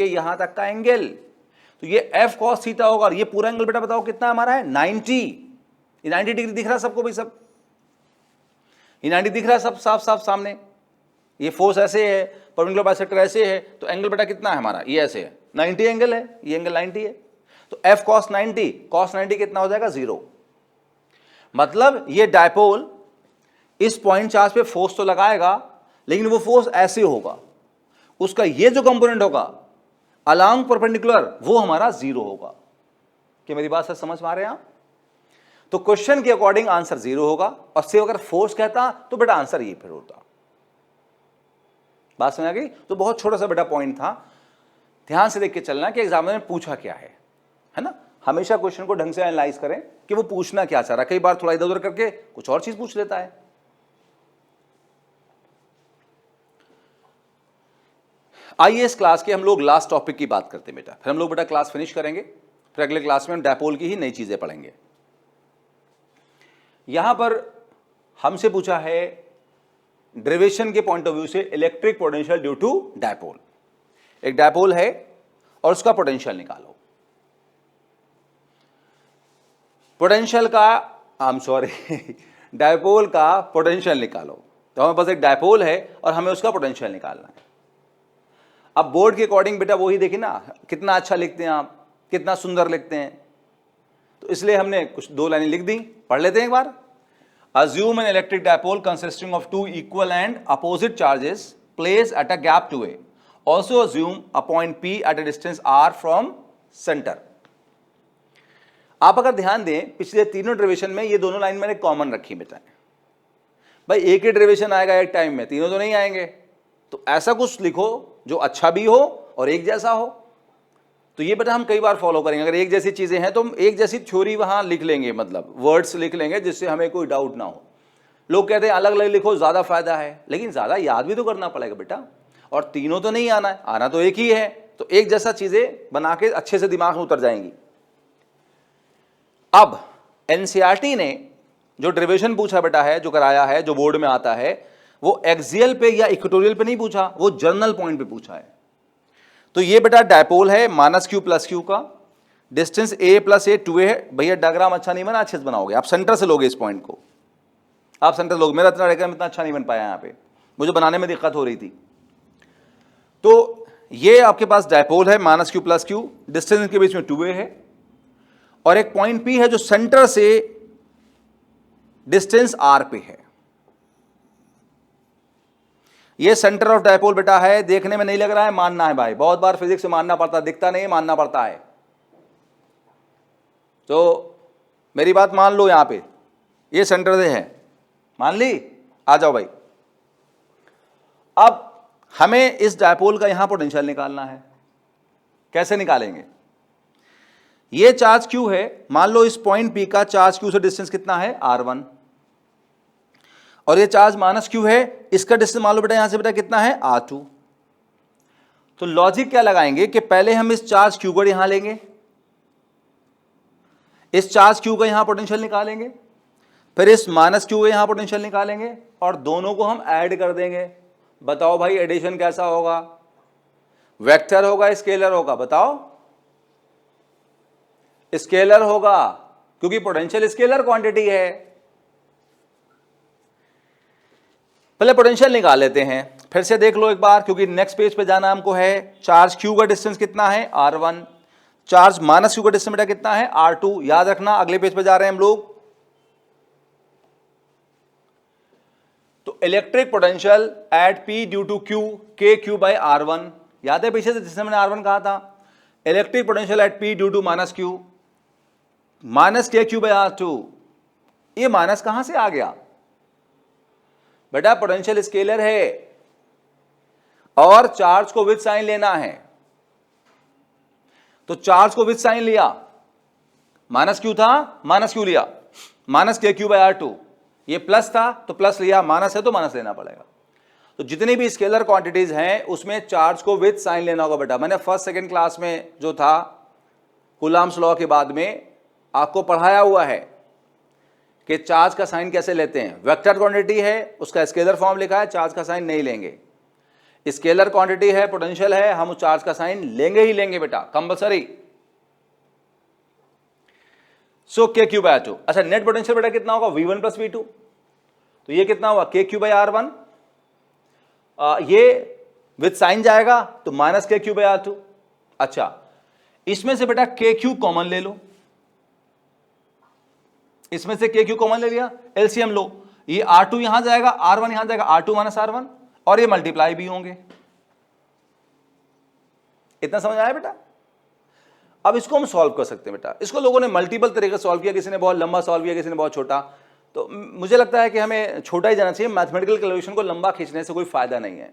यहां तक का एंगल। तो ये एफ कॉस थीटा होगा, और ये पूरा एंगल बेटा बताओ कितना हमारा है, 90। 90 डिग्री दिख रहा है सबको भाई, सब ये 90 दिख रहा है सब साफ साफ सामने। ये फोर्स ऐसे है, परपेंडिकुलर बाइसेक्टर ऐसे है, तो एंगल बेटा कितना है हमारा, ये ऐसे है, 90 एंगल है, ये एंगल 90 है। तो एफ कॉस 90 कितना हो जाएगा, 0। मतलब ये डायपोल इस पॉइंट चार्ज पे फोर्स तो लगाएगा, लेकिन वो फोर्स ऐसे होगा, उसका ये जो कंपोनेंट होगा अलोंग परपेंडिकुलर वो हमारा 0 होगा। क्या मेरी बात से समझ में आ रहे हैं आप? तो क्वेश्चन के अकॉर्डिंग आंसर 0 होगा, और सिर्फ अगर फोर्स कहता तो बेटा आंसर ये फिर होता। बात समझ आ गई? तो बहुत छोटा सा बेटा पॉइंट था, ध्यान से देख के चलना कि एग्जामिनर ने पूछा क्या है ना। हमेशा क्वेश्चन को ढंग से एनालाइज करें कि वो पूछना क्या चाह रहा है। कई बार थोड़ा इधर उधर करके कुछ और चीज पूछ लेता है। आइए इस क्लास के हम लोग लास्ट टॉपिक की बात करते हैं बेटा, फिर हम लोग बेटा क्लास फिनिश करेंगे, फिर अगले क्लास में हम डायपोल की ही नई चीजें पढ़ेंगे। यहां पर हमसे पूछा है डेरिवेशन के पॉइंट ऑफ व्यू से electric potential due to dipole. एक डायपोल है और उसका पोटेंशियल निकालो। पोटेंशियल का डायपोल का पोटेंशियल निकालो। तो हमारे पास एक डायपोल है और हमें उसका पोटेंशियल निकालना है। अब बोर्ड के अकॉर्डिंग बेटा वही देखिए ना, कितना अच्छा लिखते हैं आप, कितना सुंदर लिखते हैं। तो इसलिए हमने कुछ 2 लाइनें लिख दी, पढ़ लेते हैं एक बार। Assume an electric dipole consisting of 2 equal and opposite charges placed at a gap 2a. Also assume a point P at a distance r from center. आप अगर ध्यान दें पिछले तीनों डेरिवेशन में ये दोनों लाइन मैंने कॉमन रखी बेटा। भाई एक ही डेरिवेशन आएगा एक टाइम में, तीनों तो नहीं आएंगे। तो ऐसा कुछ लिखो जो अच्छा भी हो और एक जैसा हो। तो ये बेटा हम कई बार फॉलो करेंगे। अगर एक जैसी चीजें हैं तो हम एक जैसी थ्योरी वहां लिख लेंगे, मतलब वर्ड्स लिख लेंगे जिससे हमें कोई डाउट ना हो। लोग कहते हैं अलग अलग लिखो ज्यादा फायदा है, लेकिन ज्यादा याद भी तो करना पड़ेगा बेटा, और तीनों तो नहीं आना है, आना तो एक ही है। तो एक जैसा चीजें बना के अच्छे से दिमाग में उतर जाएंगी। अब एनसीईआरटी ने जो डेरिवेशन पूछा बेटा है, जो कराया है, जो बोर्ड में आता है, वो एक्सियल पे या इक्वेटोरियल पे नहीं पूछा, वो जर्नल पॉइंट पे पूछा है। तो ये बेटा डायपोल है -q + q का, डिस्टेंस a + a 2a है। भैया डायग्राम अच्छा नहीं बना, अच्छे से बनाओगे आप, सेंटर से लोगे इस पॉइंट को, आप सेंटर लोगे। मेरा इतना डायग्राम इतना अच्छा नहीं बन पाया यहाँ पे, मुझे बनाने में दिक्कत हो रही थी। तो ये आपके पास डायपोल है -q + q, डिस्टेंस इनके बीच में 2a है, और एक पॉइंट P है जो सेंटर से डिस्टेंस r पे है। ये सेंटर ऑफ डायपोल बेटा है। देखने में नहीं लग रहा है, मानना है भाई, बहुत बार फिजिक्स में मानना पड़ता है, दिखता नहीं है, मानना पड़ता है। तो मेरी बात मान लो, यहां पे ये सेंटर से है, मान ली, आ जाओ भाई। अब हमें इस डायपोल का यहां पोटेंशियल निकालना है। कैसे निकालेंगे? ये चार्ज Q है, मान लो इस पॉइंट P का चार्ज Q से डिस्टेंस कितना है, R1, और ये चार्ज -q है, इसका डिस्टेंस मान लो बेटा यहां से बेटा कितना है, R2। तो लॉजिक क्या लगाएंगे कि पहले हम इस चार्ज Q को यहां लेंगे, इस चार्ज Q का यहां पोटेंशियल निकालेंगे, फिर इस -q को यहां पोटेंशियल निकालेंगे, और दोनों को हम ऐड कर देंगे। बताओ भाई एडिशन कैसा होगा, वेक्टर होगा स्केलर होगा? बताओ, स्केलर होगा, क्योंकि पोटेंशियल स्केलर क्वांटिटी है। पहले पोटेंशियल निकाल लेते हैं, फिर से देख लो एक बार, क्योंकि नेक्स्ट पेज पे जाना हमको है। चार्ज Q का डिस्टेंस कितना है, R1, चार्ज -q का डिस्टेंस बेटा कितना है, R2। याद रखना, अगले पेज पे जा रहे हैं हम लोग। तो electric potential at P due to Q, KQ/R1। याद है पीछे से जिसने मैंने R1 कहा था? Electric potential at P due to -q, -KQ/R2। ये माइनस कहां से आ गया? बेटा पोटेंशियल स्केलर है और चार्ज को विद साइन लेना है, तो चार्ज को विद साइन लिया, माइनस क्यू था, माइनस क्यू लिया, माइनस के क्यू बाय आर टू, ये प्लस था तो प्लस लिया, माइनस है तो माइनस लेना पड़ेगा। तो जितनी भी स्केलर क्वांटिटीज हैं उसमें चार्ज को विद साइन लेना होगा बेटा। मैंने फर्स्ट सेकंड क्लास में जो था कूलम्ब्स लॉ के बाद में आपको पढ़ाया हुआ है कि चार्ज का साइन कैसे लेते हैं। वेक्टर क्वांटिटी है, उसका स्केलर फॉर्म लिखा है, चार्ज का साइन नहीं लेंगे। स्केलर क्वांटिटी है, पोटेंशियल है, हम उस चार्ज का साइन लेंगे ही लेंगे बेटा, कंपल्सरी। सो के क्यू बाय टू। अच्छा, नेट पोटेंशियल बेटा कितना होगा, V1 प्लस V2, तो ये कितना हुआ के क्यू बाय R1, ये विद साइन जाएगा तो माइनस के क्यू बाय R2। अच्छा, इसमें से बेटा के क्यू कॉमन ले लो, इसमें से के क्यू कॉमन ले लिया, एलसीएम लो, ये R2 यहां जाएगा, R1 यहां जाएगा, R2 माइनस R1, और ये मल्टीप्लाई भी होंगे। इतना समझ आया बेटा? अब इसको हम सॉल्व कर सकते हैं बेटा। इसको लोगों ने मल्टीपल तरीके से सॉल्व किया, किसी ने बहुत लंबा सॉल्व किया, किसी ने बहुत छोटा। तो मुझे लगता है कि हमें छोटा ही जाना चाहिए। मैथमेटिकल कैलकुलेशन को लंबा खींचने से कोई फायदा नहीं है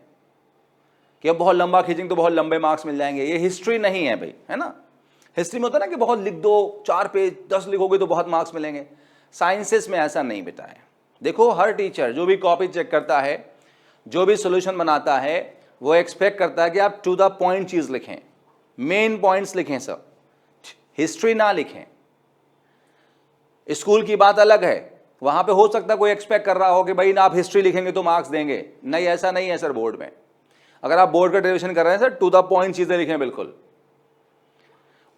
कि अब बहुत लंबा खींचेंगे तो बहुत लंबे मार्क्स मिल जाएंगे। ये हिस्ट्री नहीं है भाई, है ना। हिस्ट्री में होता है ना कि बहुत लिख दो, 4 पेज 10 लिखोगे तो बहुत मार्क्स मिलेंगे। साइंसेस में ऐसा नहीं बेटा है। देखो, हर टीचर जो भी कॉपी चेक करता है, जो भी सोल्यूशन बनाता है, वो एक्सपेक्ट करता है कि आप टू द पॉइंट चीज लिखें, मेन पॉइंट्स लिखें, सब हिस्ट्री ना लिखें। स्कूल की बात अलग है, वहां पे हो सकता है कोई एक्सपेक्ट कर रहा हो कि भाई ना आप हिस्ट्री लिखेंगे तो मार्क्स देंगे। नहीं, ऐसा नहीं है सर। बोर्ड में अगर आप बोर्ड का डेरिवेशन कर रहे हैं सर, टू द पॉइंट चीजें लिखें बिल्कुल।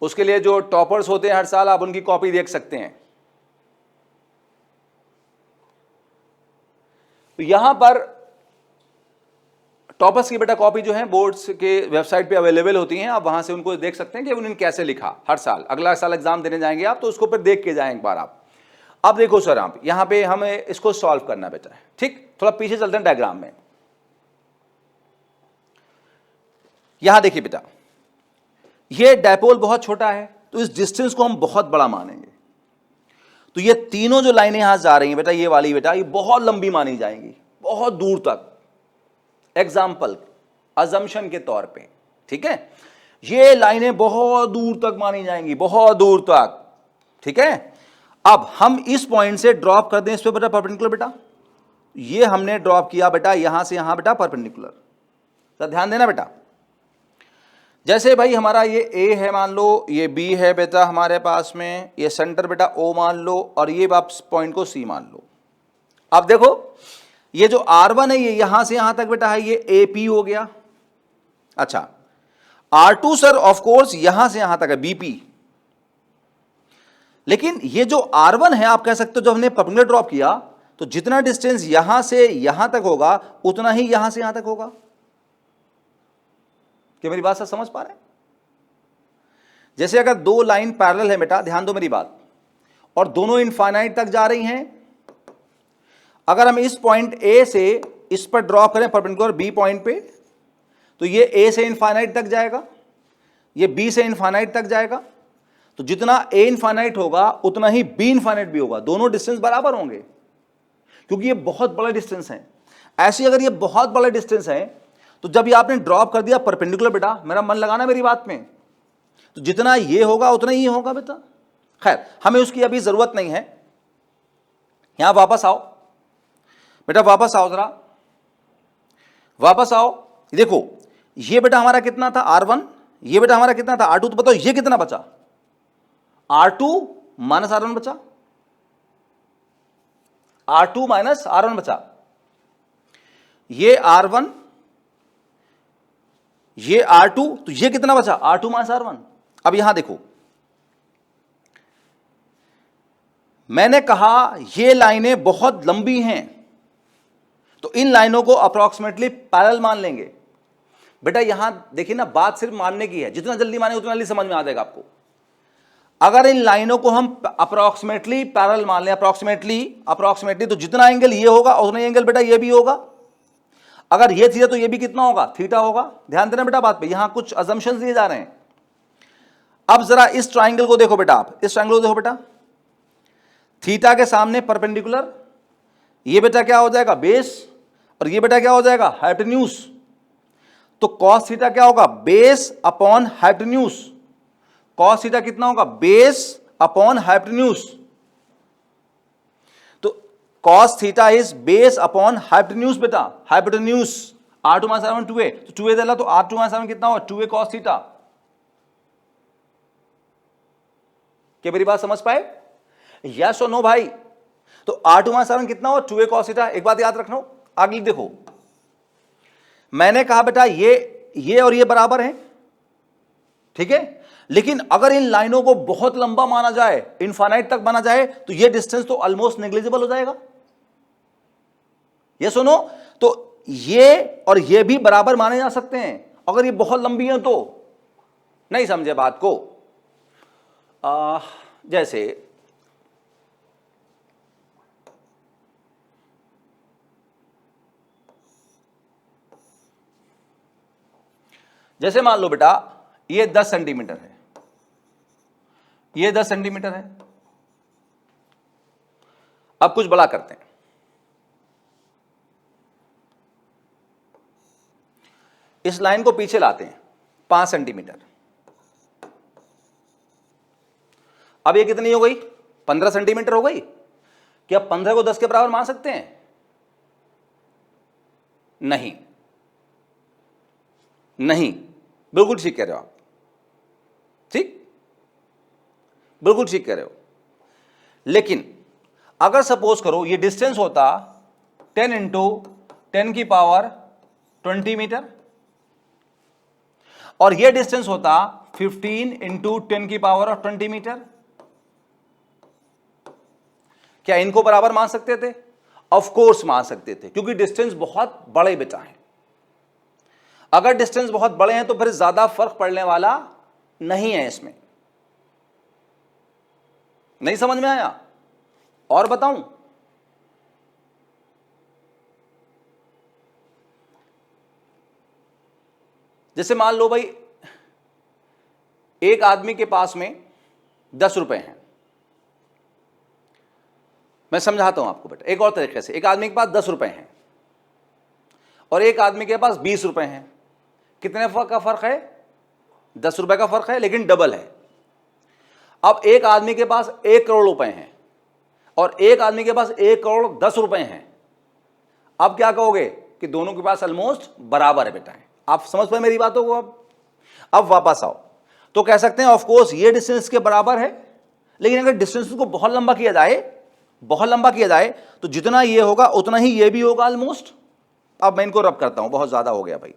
उसके लिए जो टॉपर्स होते हैं हर साल, आप उनकी कॉपी देख सकते हैं। तो यहां पर टॉपर्स की बेटा कॉपी जो है बोर्ड्स के वेबसाइट पे अवेलेबल होती हैं, आप वहां से उनको देख सकते हैं कि उन्होंने कैसे लिखा। हर साल, अगला साल एग्जाम देने जाएंगे आप तो उसको पर देख के जाएं एक बार आप। अब देखो सर, आप यहां पे हमें इसको सॉल्व करना बेटा है, ठीक। थोड़ा पीछे चलते हैं डायग्राम में। यहां देखिए बेटा, ये डायपोल बहुत छोटा है तो इस डिस्टेंस को हम बहुत बड़ा मानेंगे। तो ये तीनों जो लाइनें यहां जा रही हैं बेटा, ये वाली बेटा, ये बहुत लंबी मानी जाएंगी, बहुत दूर तक। एग्जाम्पल, अजम्पशन के तौर पे, ठीक है, ये लाइनें बहुत दूर तक मानी जाएंगी, बहुत दूर तक, ठीक है। अब हम इस पॉइंट से ड्रॉप कर दें इस पे बेटा परपेंडिकुलर बेटा, ये हमने ड्रॉप किया बेटा यहां से यहां बेटा परपेंडिकुलर। तो ध्यान देना बेटा, जैसे भाई हमारा ये ए है मान लो, ये बी है बेटा हमारे पास में, ये सेंटर बेटा ओ मान लो, और ये आप पॉइंट को सी मान लो। अब देखो, ये जो R1 है ये यहां से यहां तक बेटा है, ये AP हो गया। अच्छा, R2 सर ऑफ कोर्स यहां से यहां तक है, BP। लेकिन ये जो R1 है, आप कह सकते हो जब हमने परपेंडिकुलर ड्रॉप किया तो जितना डिस्टेंस यहां से यहां तक होगा उतना ही यहां से यहां तक होगा। क्या मेरी बात सर समझ पा रहे हैं? जैसे अगर दो लाइन पैरेलल है बेटा, ध्यान दो मेरी बात, और दोनों इनफाइनाइट तक जा रही हैं, अगर हम इस पॉइंट A से इस पर ड्रॉ करें परपेंडिकुलर B पॉइंट पे, तो ये A से इनफाइनाइट तक जाएगा, ये B से इनफाइनाइट तक जाएगा। तो जितना A इनफाइनाइट होगा उतना ही B इनफाइनाइट भी होगा, दोनों डिस्टेंस बराबर होंगे क्योंकि ये बहुत बड़ा डिस्टेंस है। ऐसे अगर ये बहुत बड़ा डिस्टेंस है तो जब ये आपने ड्रॉप कर दिया परपेंडिकुलर बेटा, मेरा मन लगाना मेरी बात में, तो जितना ये होगा उतना ही होगा बेटा। खैर, हमें उसकी अभी जरूरत नहीं है। यहां वापस आओ बेटा, वापस आओ जरा, वापस आओ। देखो, ये बेटा हमारा कितना था R1, ये बेटा हमारा कितना था R2, तो बताओ ये कितना बचा? R2 माइनस R1 बचा, R2 माइनस R1 बचा। ये R1, ये R2, तो ये कितना बचा? R2 minus R1। अब यहां देखो, मैंने कहा ये लाइनें बहुत लंबी हैं तो इन लाइनों को अप्रॉक्सीमेटली पैरेलल मान लेंगे। बेटा यहां देखिए ना, बात सिर्फ मानने की है, जितना जल्दी माने उतना जल्दी समझ में आ जाएगा आपको। अगर इन लाइनों को हम अप्रॉक्सीमेटली पैरेलल मान लें, अप्रॉक्सीमेटली, तो जितना एंगल ये होगा उतना एंगल बेटा ये भी होगा। अगर ये थीटा तो ये भी कितना होगा? थीटा होगा। ध्यान देना बेटा बात पे, यहां कुछ अजम्पशंस दिए जा रहे हैं। अब जरा इस ट्राइंगल को देखो बेटा, आप इस ट्राइंगल को देखो बेटा, थीटा के सामने परपेंडिकुलर, ये बेटा क्या हो जाएगा? बेस, और ये बेटा क्या हो जाएगा, हाइपोटेन्यूज। तो कॉस थीटा क्या होगा, base upon hypotenuse. Cos theta कितना होगा, बेस अपॉन हाइपोटेन्यूज। तो cos theta is base upon hypotenuse बेटा, hypotenuse r2 minus r1 2a, तो 2a डाला तो r2 माइनस r1 कितना होगा, 2a कॉस थीटा। क्या मेरी बात समझ पाए, यस और नो भाई। तो r2 माइनस r1 कितना होगा, 2a कॉस थीटा। एक बात याद रखना, आगे देखो, मैंने कहा बेटा ये और ये बराबर हैं, ठीक है, लेकिन अगर इन लाइनों को बहुत लंबा माना जाए, इनफाइनाइट तक माना जाए, तो ये डिस्टेंस तो ऑलमोस्ट नेग्लिजिबल हो जाएगा। ये सुनो, तो ये और ये भी बराबर माने जा सकते हैं अगर ये बहुत लंबी है तो। नहीं समझे बात को, जैसे मान लो बेटा ये 10 सेंटीमीटर है, ये 10 सेंटीमीटर है। अब कुछ बड़ा करते हैं, इस लाइन को पीछे लाते हैं 5 सेंटीमीटर। अब ये कितनी हो गई, 15 सेंटीमीटर हो गई। क्या 15 को 10 के बराबर मान सकते हैं, नहीं, नहीं, बिल्कुल ठीक कह रहे हो आप, ठीक, बिल्कुल ठीक कह रहे हो। लेकिन अगर सपोज करो ये डिस्टेंस होता 10 इंटू 10 की पावर 20 मीटर, और ये डिस्टेंस होता 15 इंटू 10 की पावर ऑफ 20 मीटर, क्या इनको बराबर मान सकते थे, ऑफ कोर्स मान सकते थे, क्योंकि डिस्टेंस बहुत बड़े बेटा है। अगर डिस्टेंस बहुत बड़े हैं तो फिर ज्यादा फर्क पड़ने वाला नहीं है इसमें। नहीं समझ में आया, और बताऊं, जैसे मान लो भाई एक आदमी के पास में 10 रुपए हैं, मैं समझाता हूं आपको बेटा एक और तरीके से। एक आदमी के पास 10 रुपए हैं और एक आदमी के पास 20 रुपए हैं। कितने का फर्क है, 10 रुपए का फर्क है, लेकिन डबल है। अब एक आदमी के पास 1 करोड़ रुपए हैं और एक आदमी के पास 1 करोड़ 10 रुपए हैं। अब क्या कहोगे कि दोनों के पास ऑलमोस्ट बराबर है बेटा। आप समझ पाए मेरी बातों को। अब वापस आओ तो कह सकते हैं ऑफ कोर्स ये डिस्टेंस के बराबर है, लेकिन अगर डिस्टेंस को बहुत लंबा किया जाए, बहुत लंबा किया जाए, तो जितना ये होगा उतना ही ये भी होगा ऑलमोस्ट। अब मैं इनको रब करता हूं, बहुत ज्यादा हो गया भाई।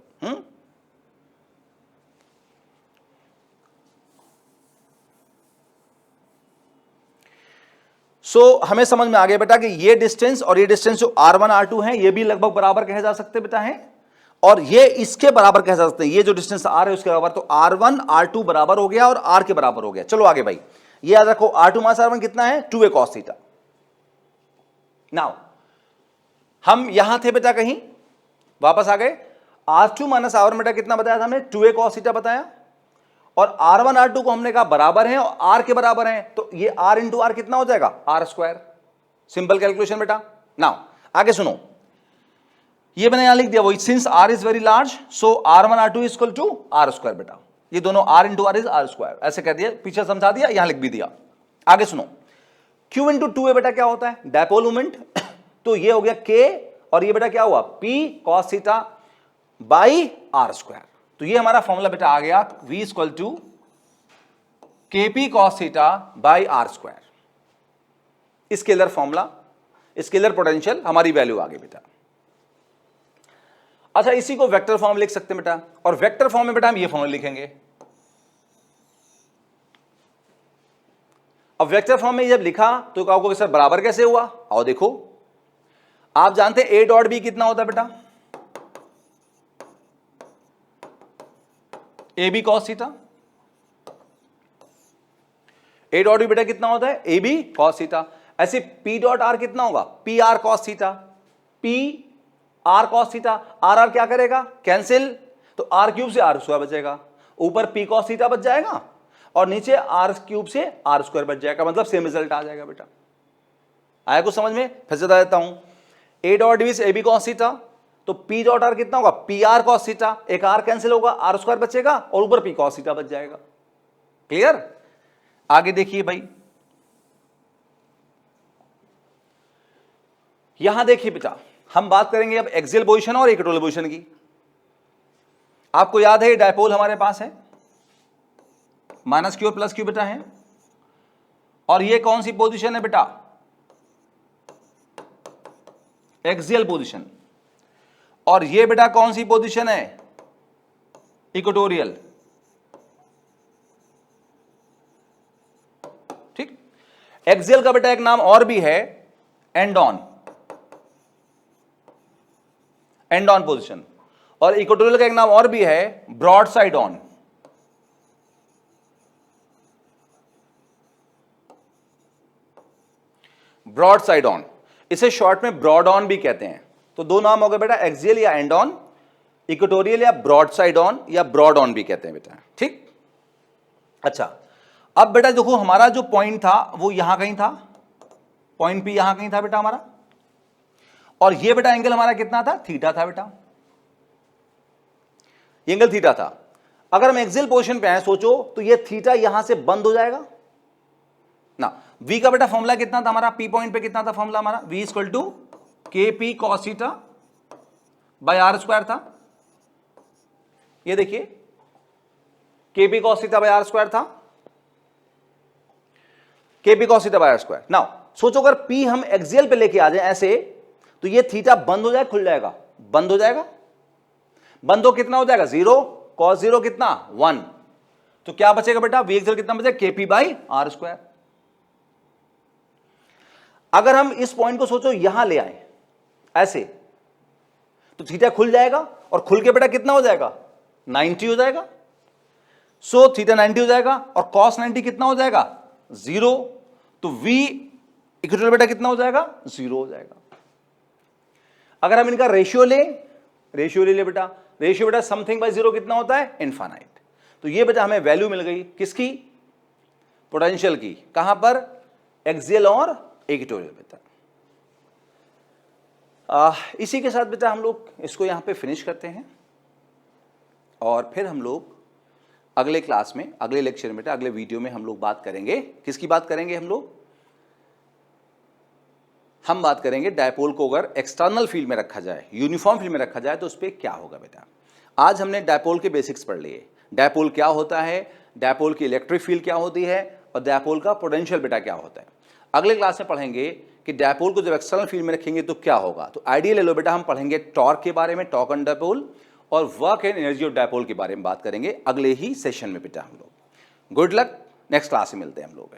हमें समझ में आ गया बेटा कि ये डिस्टेंस और ये डिस्टेंस जो r1 r2 है ये भी लगभग बराबर कहे जा सकते बेटा हैं, और ये इसके बराबर कह सकते हैं। ये जो डिस्टेंस r है उसके बराबर, तो r1 r2 बराबर हो गया और r के बराबर हो गया। चलो आगे भाई, ये याद रखो r2 माइनस r1 कितना है, 2a cos थीटा। नाउ हम यहां थे बेटा, कहीं वापस आ गए। r2 माइनस r1 बेटा कितना बताया था हमने, 2a cos थीटा बताया, और r1 r2 को हमने कहा बराबर है और r के बराबर है, तो ये r इंटू r कितना हो जाएगा, r स्क्वायर। सिंपल कैलकुलेशन बेटा। नाउ आगे सुनो, ये मैंने यहां लिख दिया, वो since r is very large so r1 r2 is equal to r square बेटा। ये दोनों r into r is r square, ऐसे कह दिया, पीछे समझा दिया, यहां लिख भी दिया। आगे सुनो, q इंटू 2a बेटा क्या होता है, डायपोल मोमेंट। तो ये हो गया k, और ये बेटा क्या हुआ, p cos theta by r square. तो ये हमारा फॉर्मूला बेटा आ गया, v equal to kp cos theta by r square. Scalar formula, scalar potential हमारी वैल्यू आ गई बेटा। अच्छा, इसी को वेक्टर फॉर्म लिख सकते हैं बेटा, और वेक्टर फॉर्म में बेटा हम ये फॉर्मूला लिखेंगे। अब वेक्टर फॉर्म में जब लिखा तो कहोगे सर बराबर कैसे हुआ, आओ देखो। आप जानते हैं a डॉट b कितना होता है बेटा, A B cos theta. A dot B बेटा कितना होता है, ए बी कॉस थीटा। ऐसे पी डॉट आर कितना होगा, P R cos theta. P R cos theta, R R क्या करेगा, कैंसिल, तो आर क्यूब से आर स्क्वायर बचेगा, ऊपर पी कॉस थीटा बच जाएगा और नीचे आर क्यूब से आर स्क्वायर बच जाएगा, मतलब सेम रिजल्ट आ जाएगा बेटा। आया कुछ समझ में, फिर से बता देता हूं। ए डॉट बी से ए बी कॉस थीटा तो पी डॉट आर कितना होगा, पी आर कॉस थीटा, एक आर कैंसिल होगा, आर स्क्वायर बचेगा और ऊपर पी कॉस थीटा बच जाएगा। क्लियर? आगे देखिए भाई, यहां देखिए बेटा, हम बात करेंगे अब एक्सियल पोजीशन और इक्वेटोरियल पोजीशन की। आपको याद है ये डायपोल हमारे पास है, माइनस क्यू प्लस क्यू बेटा है, और ये कौन सी पोजीशन है बेटा, एक्सियल पोजीशन, और ये बेटा कौन सी पोजीशन है, इक्वेटोरियल। ठीक, एक्सियल का बेटा एक नाम और भी है end on, end on position, और इक्वेटोरियल का एक नाम और भी है broadside on. Broadside on, इसे शॉर्ट में ब्रॉड ऑन भी कहते हैं। तो दो नाम हो गए बेटा, एक्सियल या एंड ऑन, इक्वेटोरियल या ब्रॉड साइड ऑन या ब्रॉड ऑन भी कहते हैं बेटा। ठीक, अच्छा अब बेटा देखो हमारा जो पॉइंट था वो यहां कहीं था, पॉइंट पी यहां कहीं था बेटा हमारा, और ये बेटा एंगल हमारा कितना था, थीटा था बेटा, ये एंगल थीटा था। अगर हम एक्सियल पोजीशन पे आए सोचो तो ये थीटा यहां से बंद हो जाएगा ना। v का बेटा फॉर्मूला कितना था हमारा, पी पॉइंट पे कितना था फॉर्मूला हमारा, v equal to K P cos theta by R square था। ये देखिए K P cos theta by R square था, K P cos theta by R square. Now सोचो अगर p हम एक्सियल पे लेके आ जाए ऐसे, तो ये थीटा बंद हो जाए खुल जाएगा, बंद हो जाएगा, बंद हो कितना हो जाएगा, 0, कॉस 0 कितना 1, तो क्या बचेगा बेटा, v एक्सियल कितना बचेगा, के पी बाई आर स्क्वायर। अगर हम इस पॉइंट को सोचो यहां ले आए ऐसे, तो थीटा खुल जाएगा और खुल के बेटा कितना हो जाएगा, 90 हो जाएगा। सो थीटा 90 हो जाएगा और कॉस 90 कितना हो जाएगा, 0, तो v इक्वल बेटा कितना हो जाएगा, 0 हो जाएगा। अगर हम इनका रेशियो ले बेटा, रेशियो बेटा समथिंग बाय 0 कितना होता है, इनफाइनाइट। तो ये बेटा हमें वैल्यू मिल गई किसकी, पोटेंशियल की, कहां पर, एक्सियल और इक्वेटोरियल बेटा। इसी के साथ बेटा हम लोग इसको यहां पे फिनिश करते हैं, और फिर हम लोग अगले क्लास में, अगले लेक्चर में बेटा, अगले वीडियो में हम लोग बात करेंगे, किसकी बात करेंगे हम बात करेंगे डायपोल को अगर एक्सटर्नल फील्ड में रखा जाए, यूनिफॉर्म फील्ड में रखा जाए तो उस पर क्या होगा बेटा। आज हमने डायपोल के बेसिक्स पढ़ लिए, डायपोल क्या होता है, डायपोल की इलेक्ट्रिक फील्ड क्या होती है, और डायपोल का पोटेंशियल बेटा क्या होता है। अगले क्लास में पढ़ेंगे कि डायपोल को जब एक्सटर्नल फील्ड में रखेंगे तो क्या होगा। तो आइडिया ले लो बेटा, हम पढ़ेंगे टॉर्क के बारे में, टॉर्क ऑन डायपोल, और work and energy of dipole के बारे में बात करेंगे अगले ही सेशन में बेटा हम लोग। गुड लक, नेक्स्ट क्लास में मिलते हैं हम लोग।